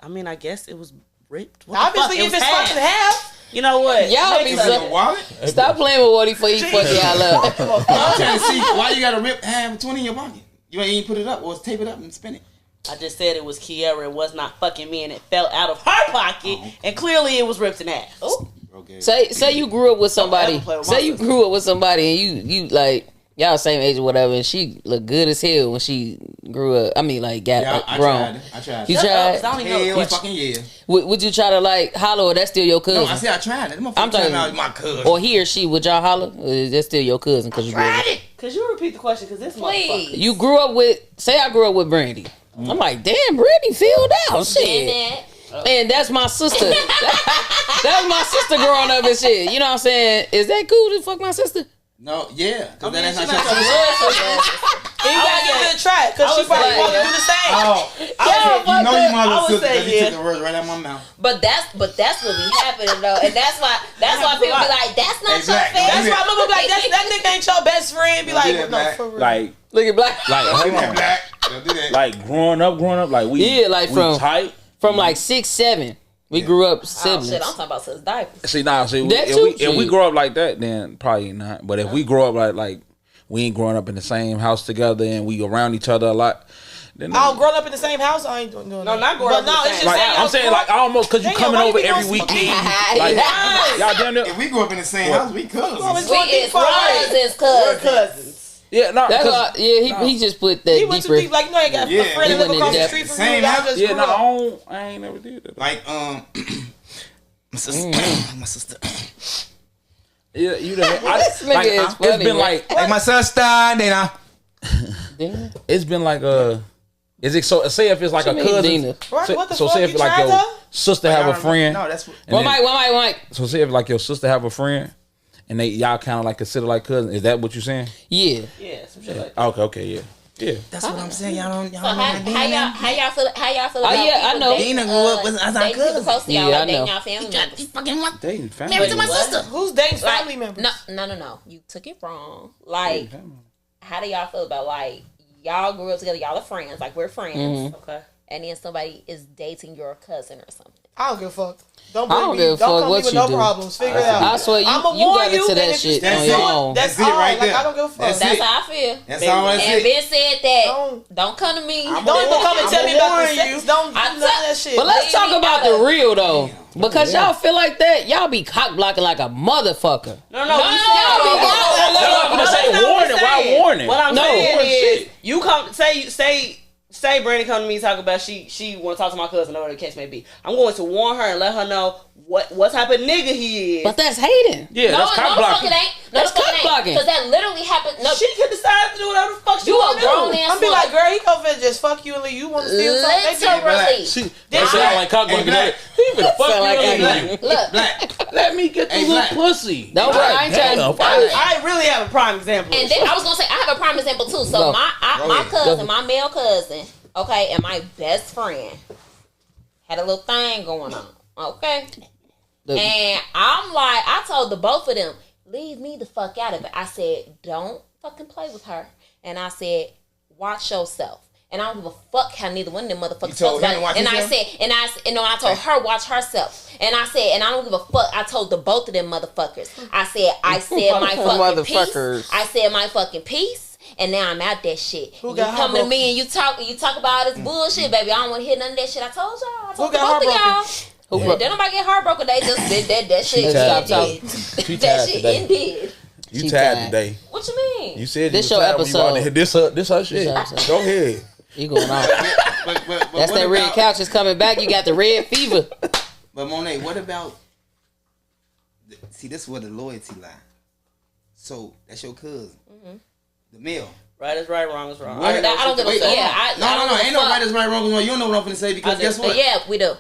I mean, I guess it was ripped. What the Obviously, fuck? if it's fucking half. You know what? Y'all be Is it so. a wallet? Stop playing with Woody for you fuck y'all up. I'm trying to see why you gotta rip half of 20 in your pocket. You ain't even put it up or tape it up and spin it. I just said it was Kiera. It was not fucking me, and it fell out of her pocket, and clearly it was ripped in half. Oh, Okay. Say you grew up with somebody. Don't ever play with my Say you sister. grew up with somebody and you like y'all same age or whatever, and she looked good as hell when she grew up. I mean, like got Yeah, like, I grown. tried. You Shut up, 'cause I tried. don't even know. Hell You fucking yeah. Would you try to like holler? Or that's still your cousin? No, I said I tried it. Them I'm I'm talking- talking about my cousin. Or he or she? Would y'all holler? Or is that still your cousin? Because you grew up. Could you repeat the question? Because this motherfucker. please. You grew up with. Say I grew up with Brandy. I'm like, damn, Brandy filled out shit. And that's my sister. That's my sister growing up and shit. You know what I'm saying? Is that cool to fuck my sister? No, yeah. I mean, That's she not not your your cousin. blood sister. And you gotta give it a try. Because I she would probably say, want to yeah. do the same. Oh, you know you my little sister because you took the words right out of my mouth. But that's what be happening though, and that's why people be like, that's not Exactly. your That's favorite. why mama be like, that nigga ain't your best friend. Be Don't do like, that, no, Mac. for real. Like, Look at black. hold Don't on. black. Don't do that. Like growing up, like we Like we from- tight. From like 6, 7, we grew up Oh siblings. shit, I'm talking about since diapers. See, That if too, we shit. grow up like that, then probably not. But if we grow up like we ain't growing up in the same house together and we around each other a lot, then I don't grow up in the same house. I ain't doing No, that. not growing up in the it's same just like saying, I'm saying, like almost because you Damn, coming why over you every gonna weekend. smoke? Like Yes. y'all damn near. If we grew up in the same house, we cousins. always We going deep is for cousins, We're cousins. cousins. Yeah, no, That's 'cause- why, yeah, he just put that He went too deeper. deep. Like, you know, you got Yeah, a friend he that live went in across the depth. street from Same you. Y'all house. just yeah, grew no, up. I ain't never did that. Like my sister, my sister. Yeah, you know, This nigga is it's funny, been man. Like my sister, Dana. Damn. it's been like is it so? Say if it's like What a you mean, cousin. Dina? Right, So, what the so fuck? say if You like tried your her? sister have a friend. No, that's what. and One then- mic. So say if like your sister have a friend, and y'all kind of like consider like cousins. Is that what you're saying? Yeah. Yeah, some shit like Okay, yeah. That's what I'm saying. Y'all don't. So how y'all feel Oh, about yeah, I people know. dating, Dina grew up with us, our dating people cousin. close to y'all, Yeah, I like dating know. y'all family members. Fucking what? Dating family. Married to my What? sister. Who's dating Like, family members? No. You took it wrong. Like, how do y'all feel about like y'all grew up together? Y'all are friends. Like we're friends. okay. And then somebody is dating your cousin or something. I don't give a fuck. Don't I don't bring give me. a Don't fuck come what me with you no do. problems. Figure it out. I swear you I'ma you warn got into and that if you shit still on That's your it. own. That's That's it all. right Like, there. I don't give a fuck. That's That's it. how I feel. That's all I And said. Ben said that. Don't- Don't come to me. Don't even come and tell me about the sex. Don't do I none of that shit. But let's Leave talk me about out the of- real though. Because y'all feel like that, y'all be cock blocking like a motherfucker. No, y'all be I'm gonna say warning. Why warning? What I'm No. saying Warning is, shit. you come say Brandy come to me talk about she want to talk to my cousin or whatever the case may be. I'm going to warn her and let her know what type of nigga he is. But that's hating. Yeah, that's cock no, the fuck blocking. it ain't. No, That's the fuck cock it ain't. blocking. Because that literally happened. No, she could decide to do whatever the fuck she you a want to grown do. ass I'm be like, girl, he over there just fuck you and leave. You want to steal something? literally. She that sound like cock blocking. Black. He finna fuck Sound like you. that. Look, Black. Let me get the Hey, little Black. pussy. Don't worry, I ain't trying Damn, to. I really have a prime example. and then I was gonna say I have a prime example too. So Go. my ahead. cousin, my male cousin, okay, and my best friend had a little thing going on, okay. And I'm like, I told the both of them, leave me the fuck out of it. I said, don't fucking play with her. And I said, watch yourself. And I don't give a fuck how neither one of them motherfuckers You told talks him about to it. watch And I himself? said, and I told her watch herself. And I said, and I don't give a fuck. I told the both of them motherfuckers. I said my fucking piece. Motherfuckers. I said my fucking piece. And now I'm out that shit. Who You got come to heartbroken? me and you talk about all this bullshit, baby. I don't want to hear none of that shit. I told y'all. I told Who the got both of heartbroken? y'all. Who Did nobody get heartbroken? They just did that shit. tired Ended. She That tired shit today. ended. You She tired tired. today. What you mean? You said This you was your tired when you about to episode. hit this her shit. This her episode. Go ahead. You going on? But That's what that red about- couch is coming back. You got the red fever. But Monet, what about? See, this is where the loyalty lie. So that's your cousin, the male. Right is right, wrong is wrong. What? I don't give a fuck. Yeah, no. Ain't no right is right, wrong is wrong. You don't know what I'm finna say because guess what? Yeah, we do.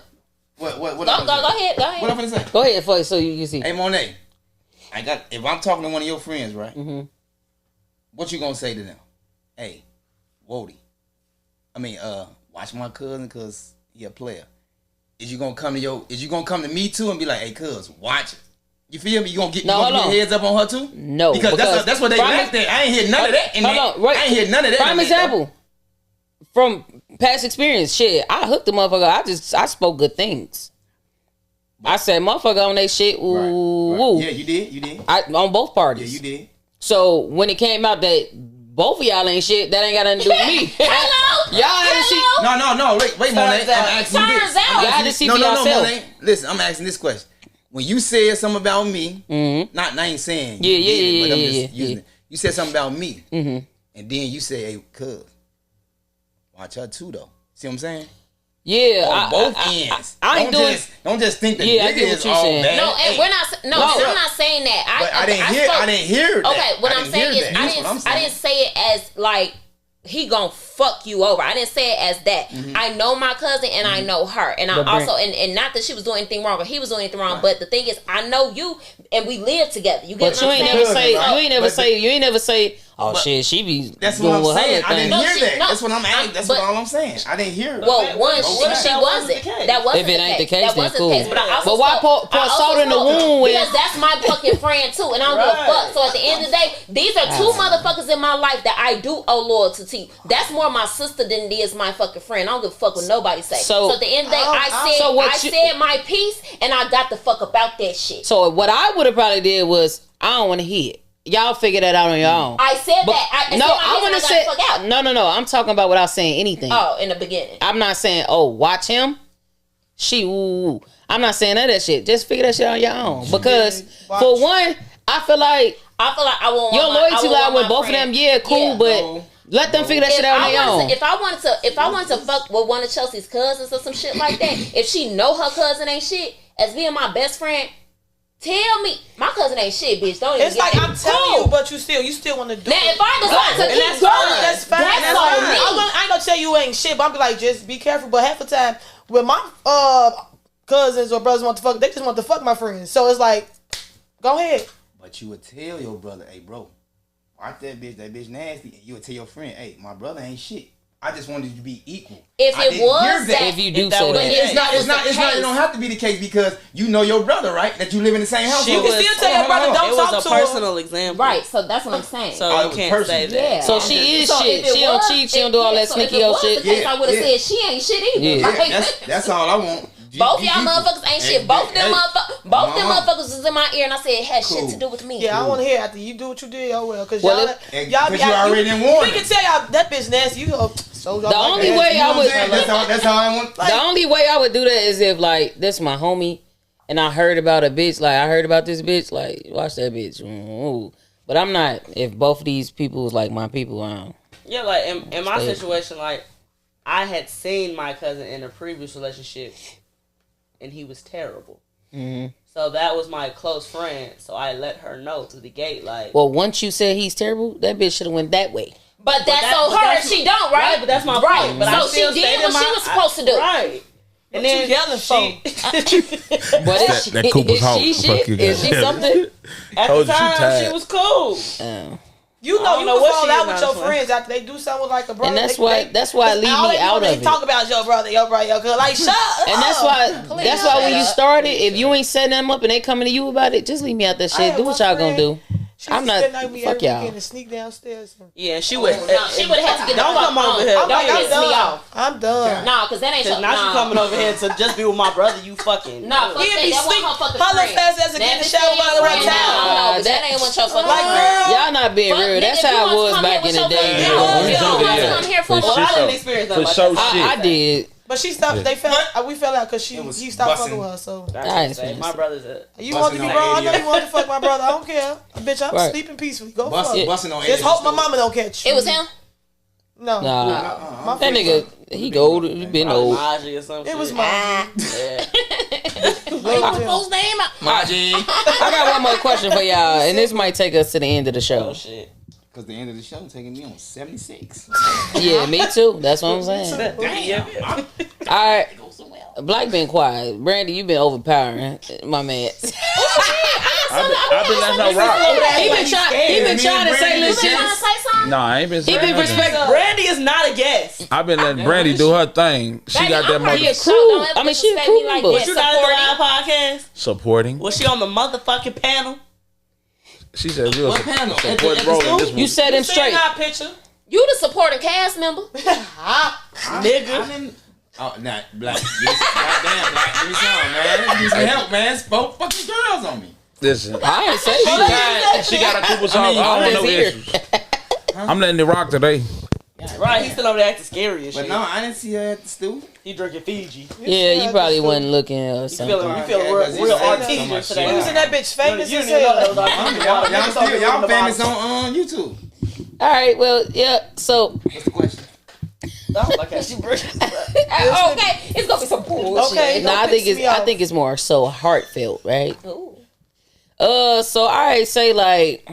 What? Go ahead. What I'm finna say? Go ahead, so you can see. Hey, Monet. If I'm talking to one of your friends, right? Mm-hmm. What you gonna say to them? Hey, Wody. Watch my cousin because he a player. Is you gonna come to me too and be like, hey, cuz, watch it? You feel me? You gonna get heads up on her too? No, because that's what they laughed at. I ain't hear none of that. I ain't hear none of that. Prime example from past experience. Shit, I hooked the motherfucker. I spoke good things. I said motherfucker on that shit. Ooh, right. Yeah, you did. On both parties. Yeah, you did. So when it came out that both of y'all ain't shit, that ain't got nothing to do with me. Hello. Y'all didn't see. No. Wait, Monet. I'm asking you this. Y'all didn't see for yourself. Monet. Listen, I'm asking this question. When you said something about me, I ain't saying but I'm just using it. You said something about me, and then you say, hey, cuz, watch her too, though. See what I'm saying? Yeah, on both ends. Don't just think that I get what you're saying. bad. No, and we're not. I'm not saying that. I didn't hear that. Okay, what I'm saying is, I didn't say it as like he gonna fuck you over. I didn't say it as that. I know my cousin and I know her, and I also and not that she was doing anything wrong or he was doing anything wrong, but the thing is, I know you and we live together. You get what I'm saying? You ain't never say. Oh shit, she be. That's what I'm saying. I didn't hear that. That's what I'm asking. That's all I'm saying. I didn't hear it. Well, she wasn't. That wasn't. If it ain't the case, then cool. But why pour salt in the wound? Because that's my fucking friend too, and I don't give a fuck. So at the end of the day, these are two motherfuckers in my life that I do owe loyalty to. That's more my sister than it is my fucking friend. I don't give a fuck what nobody say. So at the end of the day, I said my piece, and I got the fuck about that shit. So what I would have probably did was I don't want to hear it. Y'all figure that out on your own. I said that. I want to say no. I'm talking about without saying anything. Oh, in the beginning. I'm not saying, oh, watch him. I'm not saying that shit. Just figure that shit out on your own. Because for one, I feel like I won't. Your loyalty lie with both of them. Yeah, cool, but let them figure that shit out on their own. If I wanted to fuck with one of Chelsea's cousins or some shit like that, if she know her cousin ain't shit, as being my best friend. Tell me, my cousin ain't shit, bitch. Don't even. It's like I'm telling you, but you still want to do it. Now, if I decide to keep going, that's fine. That's on me. I ain't gonna tell you ain't shit, but I'm be like, just be careful. But half the time, when my cousins or brothers want to fuck, they just want to fuck my friends. So it's like, go ahead. But you would tell your brother, hey, bro, watch that bitch nasty, and you would tell your friend, hey, my brother ain't shit. I just wanted you to be equal. If you do say that, it's not. It don't have to be the case because you know your brother, right? That you live in the same house. You can still tell your brother don't talk to him. It was a personal example, right? So that's what I'm saying. So you can't say that. Yeah. So she is shit. She don't cheat. She don't do all that sneaky old shit. I would have said she ain't shit either. Yeah, that's all I want. Both y'all motherfuckers ain't shit. Both them motherfuckers was in my ear, and I said it had shit to do with me. Yeah, I want to hear after you do what you did. Oh well, because y'all be already in warning. We can tell y'all that bitch nasty. You go. The only way I would. That's how I want. The only way I would do that is if like this my homie, and I heard about a bitch. Like I heard about this bitch. Like watch that bitch. Ooh. But I'm not. If both of these people was like my people, yeah, like in my situation, like I had seen my cousin in a previous relationship. And he was terrible. Mm-hmm. So that was my close friend. So I let her know through the gate, like. Well, once you said he's terrible, that bitch should have went that way. But that's on her. She don't, right? But that's my point. But so she did what she was supposed to do, right? And then yelling for. But that Cooper's home. Is she something? At the time, she was cool. You know you can fall out with your friends after they do something like a brother. And that's why leave me out of it. They talk about your brother, your cousin. Like, shut up. And that's why when you started, if you ain't setting them up and they coming to you about it, just leave me out that shit. Do what y'all gonna do. I'm not. Fuck y'all. And sneak downstairs. Yeah, she would. She would have had to get. Don't come over here. Don't piss me off. I'm done. Nah, cause that ain't. Now she coming over here to just be with my brother. You fucking. Nah, fuck that. That wasn't her fucking friend. Holla fast as a get in the shower by the right time. No, that ain't what your fucking friend. Y'all not being real. That's how it was back in the day. Come here for I didn't experience that. I did. But she stopped. We fell out because he stopped fucking with her. So my brother's you want to be wrong? I know you want to fuck my brother. I don't care, bitch. I'm sleeping peacefully. Go fuck. Just hope my mama don't catch you. It was him. No. Nah. That nigga, he old. He been old. It was mine. Whose name? Maji. I got one more question for y'all, and this might take us to the end of the show. Oh shit. Cause the end of the show taking me on 76. Yeah, me too. That's what I'm saying. Damn. All right. Black been quiet. Brandy, you been overpowering, my man. I've been letting her rock. He been trying to say little shit. No, I ain't been saying He been nothing. respect. Brandy is not a guest. I've been letting Brandy do her thing. She got that He a mother crew. I mean, she a crew member. Was you not at the live podcast? supporting. Was she on the motherfucking panel? She said we were What panel? supporting role in this You movie. set him straight. Our picture, You the supporting cast member. nigga. Oh, nah, Black. Goddamn, Black. Give me some, man. Give me some help, man. Spoke fucking girls on me. Listen, I ain't say shit. she got a couple songs. I I'm don't know just here. issues. I'm letting it rock today. Right, he's still over there acting scary and But shit. no, I didn't see her at the stool. He drinking Fiji. Yeah, you probably wasn't looking or You something. feeling real artesian today. He was in that bitch famous You as didn't even know hell. that was Y'all famous on YouTube. All right, well, yeah. So, What's the question? like how she breaks. Okay, it's gonna be some bullshit. Okay. no, I Don't think piss me I off. think it's more so heartfelt, right? Ooh. So I say like,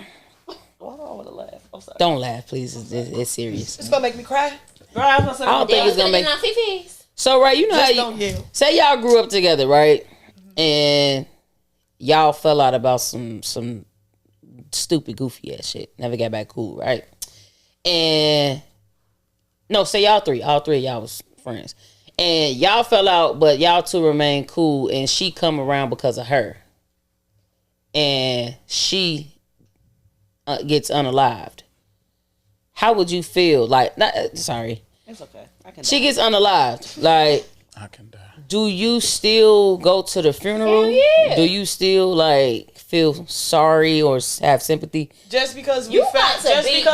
Why do I want to laugh? I'm sorry. don't laugh, please. It's serious. It's gonna make me cry. Girl, I was gonna say, I don't think it's gonna make. on Fifi's. So right, you know how Just you don't yell. say y'all grew up together, right? And y'all fell out about some stupid, goofy ass shit. Never got back cool, right? And no, say all three of y'all was friends, and y'all fell out, but y'all two remain cool. And she come around because of her, and she gets unalived. How would you feel? Like, sorry, it's okay. I can. she gets unalived. Like, I can die. do you still go to the funeral? Hell yeah. Do you still like feel sorry or have sympathy? Just because we You fell, got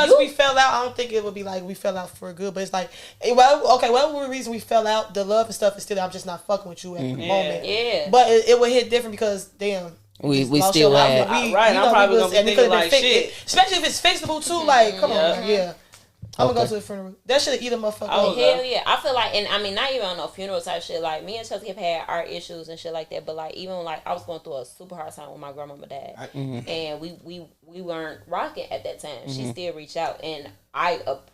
to be- we fell out, I don't think it would be like we fell out for good. But it's like, whatever reason we fell out, the love and stuff is still. I'm just not fucking with you at the moment. Yeah. But it would hit different because damn. We lost still your life, had. and Right, you I'm know, probably we gonna be and it thinking could've been like, fixed. shit. Especially if it's fixable too. Like, come on, yeah. I'm gonna go Okay. to the funeral. That should eat a motherfucker. I up. was- Hell yeah. I feel like, and I mean, not even on no funeral type shit. Like, me and Chelsea have had our issues and shit like that. But, like, even like, I was going through a super hard time with my grandmama died. And we weren't rocking at that time. She still reached out. And I, of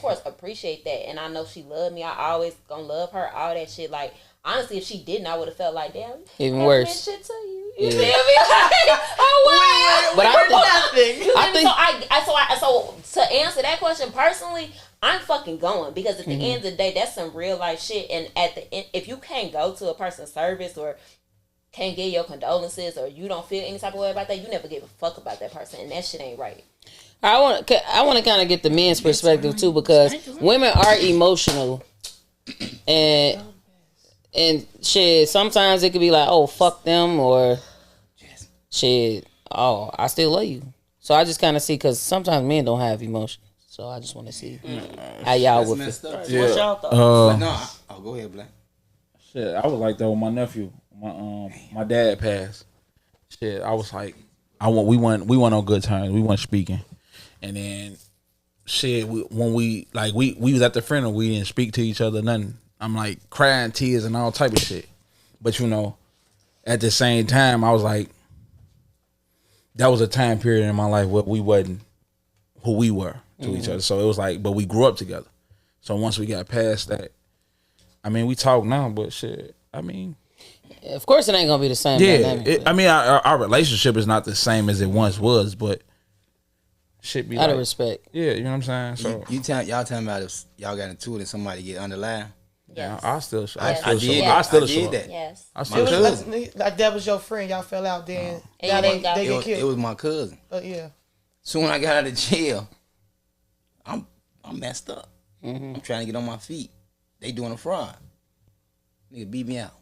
course, appreciate that. And I know she loved me. I always gonna love her, all that shit. Like, honestly, if she didn't, I would have felt like, damn, Even I worse. meant shit to you. You Yeah. feel me? Like, oh, wow. But I think, You I feel me? think So to answer that question personally, I'm fucking going because at the end of the day, that's some real life shit. And at the end, if you can't go to a person's service or can't get your condolences or you don't feel any type of way about that, you never give a fuck about that person, and that shit ain't right. I want to kind of get the men's perspective too, because women are emotional, and shit. Sometimes it could be like, oh, fuck them, or shit. Oh, I still love you. So I just kind of see, because sometimes men don't have emotion. So I just want to see how y'all That's would messed feel. up. What's y'all thoughts? But no, go ahead, Black. Shit, I was like that with my nephew. My dad passed. Shit, I was like, we went on good terms. We weren't speaking, and then shit, when we was at the funeral, we didn't speak to each other, nothing. I'm like crying tears and all type of shit. But you know, at the same time, I was like, that was a time period in my life where we wasn't who we were to each other. So it was like, but we grew up together. So once we got past that, I mean, we talk now, but shit, I mean, Of course, it ain't gonna be the same. yeah, dynamic, I mean, our relationship is not the same as it once was, but shit be out like, of respect. yeah, you know what I'm saying. So Y'all talking about if y'all got into it and somebody get underlined. Yes. I still, Yes. I did show up. that. Yes. I It still was show up. like that was your friend. Y'all fell out then. And Now you they didn't go. get It killed. was my cousin. Yeah. Soon I got out of jail, I'm messed up. I'm trying to get on my feet. They doing a fraud. Nigga beat me out.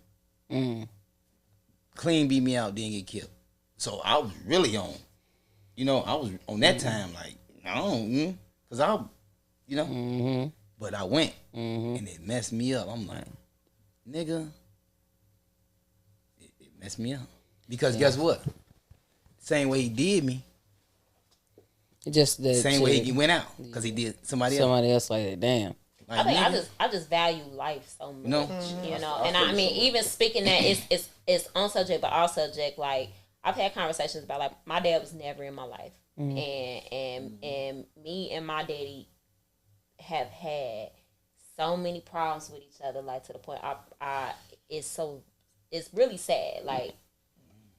Clean beat me out, didn't get killed. So I was really on. You know, I was on that time like, I don't, cause I, you know. But I went and it messed me up. I'm like, nigga, it messed me up. Because guess what? Same way he did me, Just the same shit, way he went out. Because he did somebody else. somebody else like that. Damn. Like, I think nigga, I just value life so much, know? you know. And I mean, even speaking that it's on subject, but off subject. Like, I've had conversations about, like, my dad was never in my life. and me and my daddy have had so many problems with each other, like to the point I it's really sad. Like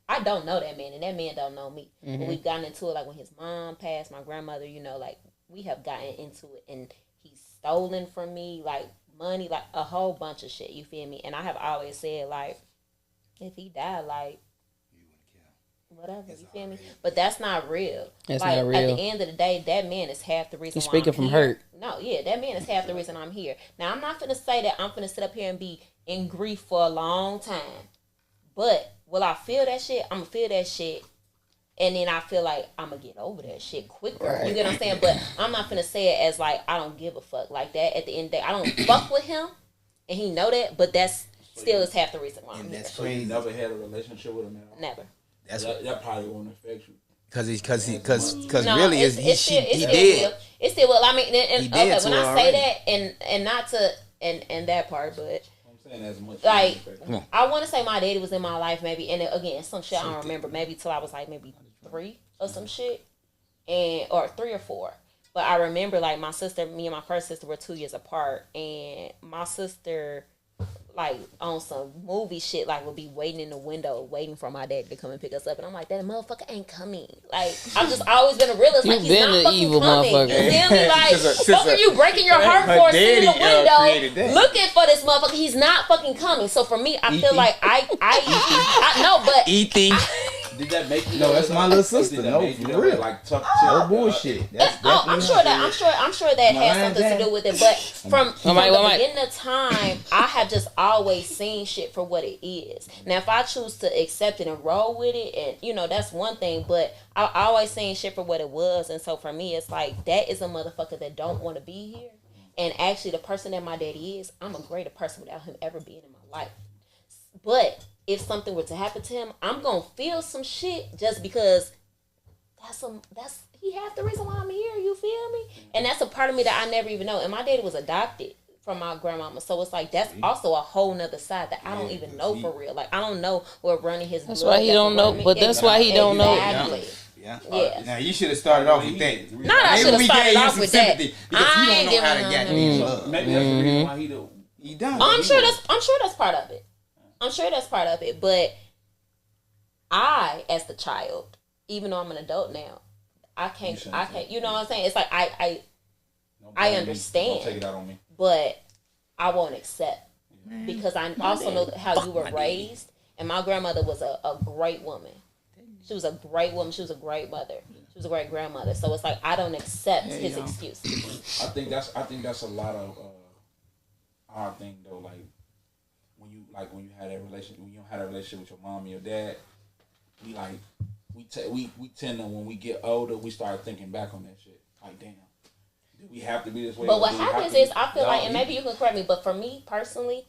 I don't know that man, and that man don't know me. But we've gotten into it, like when his mom passed, my grandmother, you know, like we have gotten into it, and he's stolen from me, like money, like a whole bunch of shit. You feel me? And I have always said, like, if he died, like, whatever, you feel me? But that's not real. That's like, not real. At the end of the day, that man is half the reason You're why speaking I'm from here. hurt. No, yeah, that man is half the reason I'm here. Now, I'm not finna say that I'm finna sit up here and be in grief for a long time. But will I feel that shit? I'm gonna feel that shit. And then I feel like I'm gonna get over that shit quicker. Right. You get what I'm saying? But I'm not finna say it as like I don't give a fuck like that. At the end of the day, I don't fuck with him, and he know that. But that's still is half the reason why. And that's So crazy. you never had a relationship with him at all? Never. That's that probably won't affect you. Because No, really it's he still did. will. It still will. I mean, He okay, did when to I her say already. that, and not to and that part, but I'm saying as much. like as I want to say my daddy was in my life maybe, and again some shit I don't remember, maybe till I was like maybe 3 or some shit, or 3 or 4. But I remember like my sister, me and my first sister were 2 years apart, and my sister, like on some movie shit, like would be waiting in the window, waiting for my daddy to come and pick us up, and I'm like, that motherfucker ain't coming. Like I've just always been a realist. Like You've he's been not an fucking evil coming. motherfucker. You feel me? Like Since what were you breaking your heart her for? Sitting in the daddy, created window that. looking for this motherfucker. He's not fucking coming. So for me, I feel like I know, but Eating. Did that make you? No, that's my little Did sister. that No, make you for that real. way, like tough. No bullshit. That's I'm sure that has something to do with it. But from the beginning of time, I have just always seen shit for what it is. Now, if I choose to accept it and roll with it, and you know that's one thing. But I always seen shit for what it was, and so for me, it's like that is a motherfucker that don't want to be here. And actually, the person that my daddy is, I'm a greater person without him ever being in my life. But if something were to happen to him, I'm gonna feel some shit just because that's he half the reason why I'm here. You feel me? And that's a part of me that I never even know. And my daddy was adopted from my grandmama, so it's like that's also a whole nother side that I don't even know for real. Like I don't know what running his. That's blood why he don't know. But that's why he don't know. Exactly. Yeah. Now you should have started off with that. No, I should have started off with that. Because you don't know how to get me love. Maybe that's the reason why he do. He done. I'm sure that's part of it. I'm sure that's part of it. But I, as the child, even though I'm an adult now, I can't. You know what I'm saying? It's like I understand. Don't take it out on me. But I won't accept because I also know how you were raised. And my grandmother was a great woman. She was a great woman. She was a great mother. She was a great grandmother. So it's like I don't accept his excuses. I think that's a lot of our thing though. Like when you had that relationship, when you had a relationship with your mom and your dad, we tend to, when we get older, we start thinking back on that shit. Like damn, do we have to be this way? But what happens is I feel like, and maybe you can correct me, but for me personally,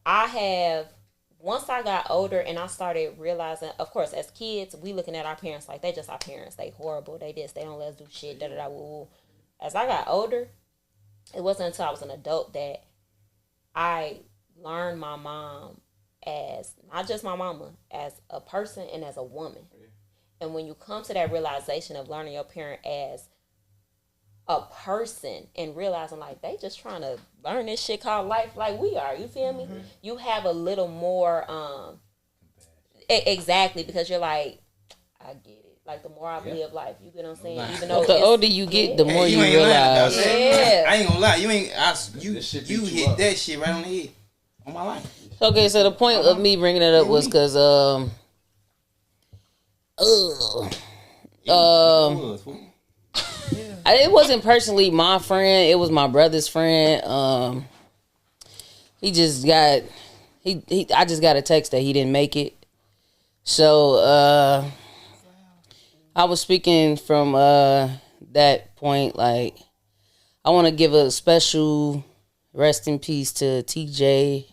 I have. Once I got older and I started realizing, of course, as kids, we looking at our parents like they just our parents. They horrible. They this. They don't let us do shit. Da da da. Woo woo. As I got older, it wasn't until I was an adult that I learned my mom as not just my mama, as a person and as a woman. And when you come to that realization of learning your parent as a person and realizing like they just trying to learn this shit called life like we are, you feel me? You have a little more exactly, because you're like, I get it. Like the more I live life, you get what I'm saying? Even though The older you get, the more you ain't realize. lying, Yeah. I ain't gonna lie. You This shit you beat you hit up. that shit right on the head on my life. Okay, so the point of me bringing it up was because it wasn't personally my friend. It was my brother's friend. He just got I just got a text that he didn't make it. So I was speaking from that point. Like I want to give a special rest in peace to TJ,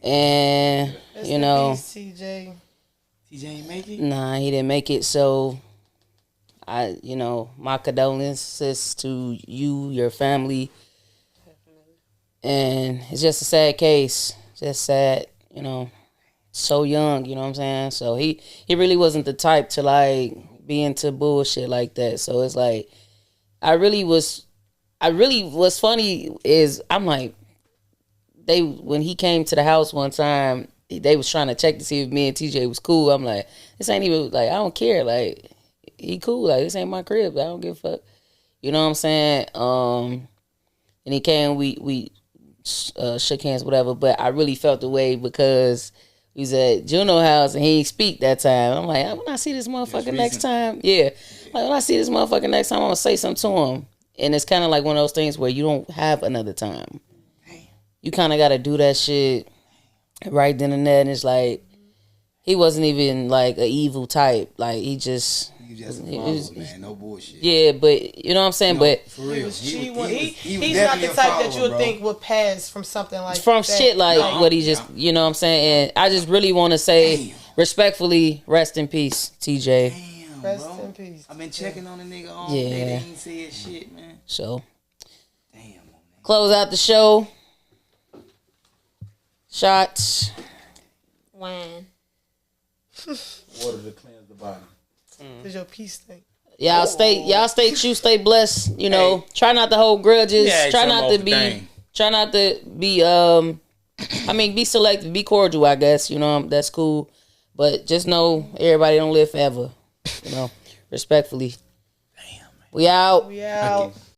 and you know, TJ ain't make it. nah, he didn't make it. So my condolences to you, your family. And it's just a sad case. Just sad, so young, you know what I'm saying? So he really wasn't the type to like be into bullshit like that. So it's like what's funny is I'm like, when he came to the house one time, they was trying to check to see if me and TJ was cool. I'm like, this ain't even like, I don't care. Like, he cool. Like, this ain't my crib. I don't give a fuck. You know what I'm saying? And he came, we shook hands, whatever. But I really felt the way because he was at Juno house and he didn't speak that time. I'm like, when I see this motherfucker next time, like when I see this motherfucker next time, I'm gonna say something to him. And it's kind of like one of those things where you don't have another time. You kind of got to do that shit right then and there. And it's like, he wasn't even like an evil type. Like, he just man, no bullshit. Yeah, but you know what I'm saying? But for real, he's not the type that you would think would pass from something like from that. shit like what he just, you know what I'm saying? And I just really want to say, respectfully, rest in peace, TJ. Damn, Rest bro. in peace. I've been checking on the nigga all day. They ain't said shit, man. So, Damn, man. close out the show. Shots. Wine. Water to cleanse the body. Does your peace thing? Y'all stay true, stay blessed. You know, try not to hold grudges. Try not to be. Be selective, be cordial. I guess that's cool, but just know everybody don't live forever. Respectfully. Damn. We out. We out.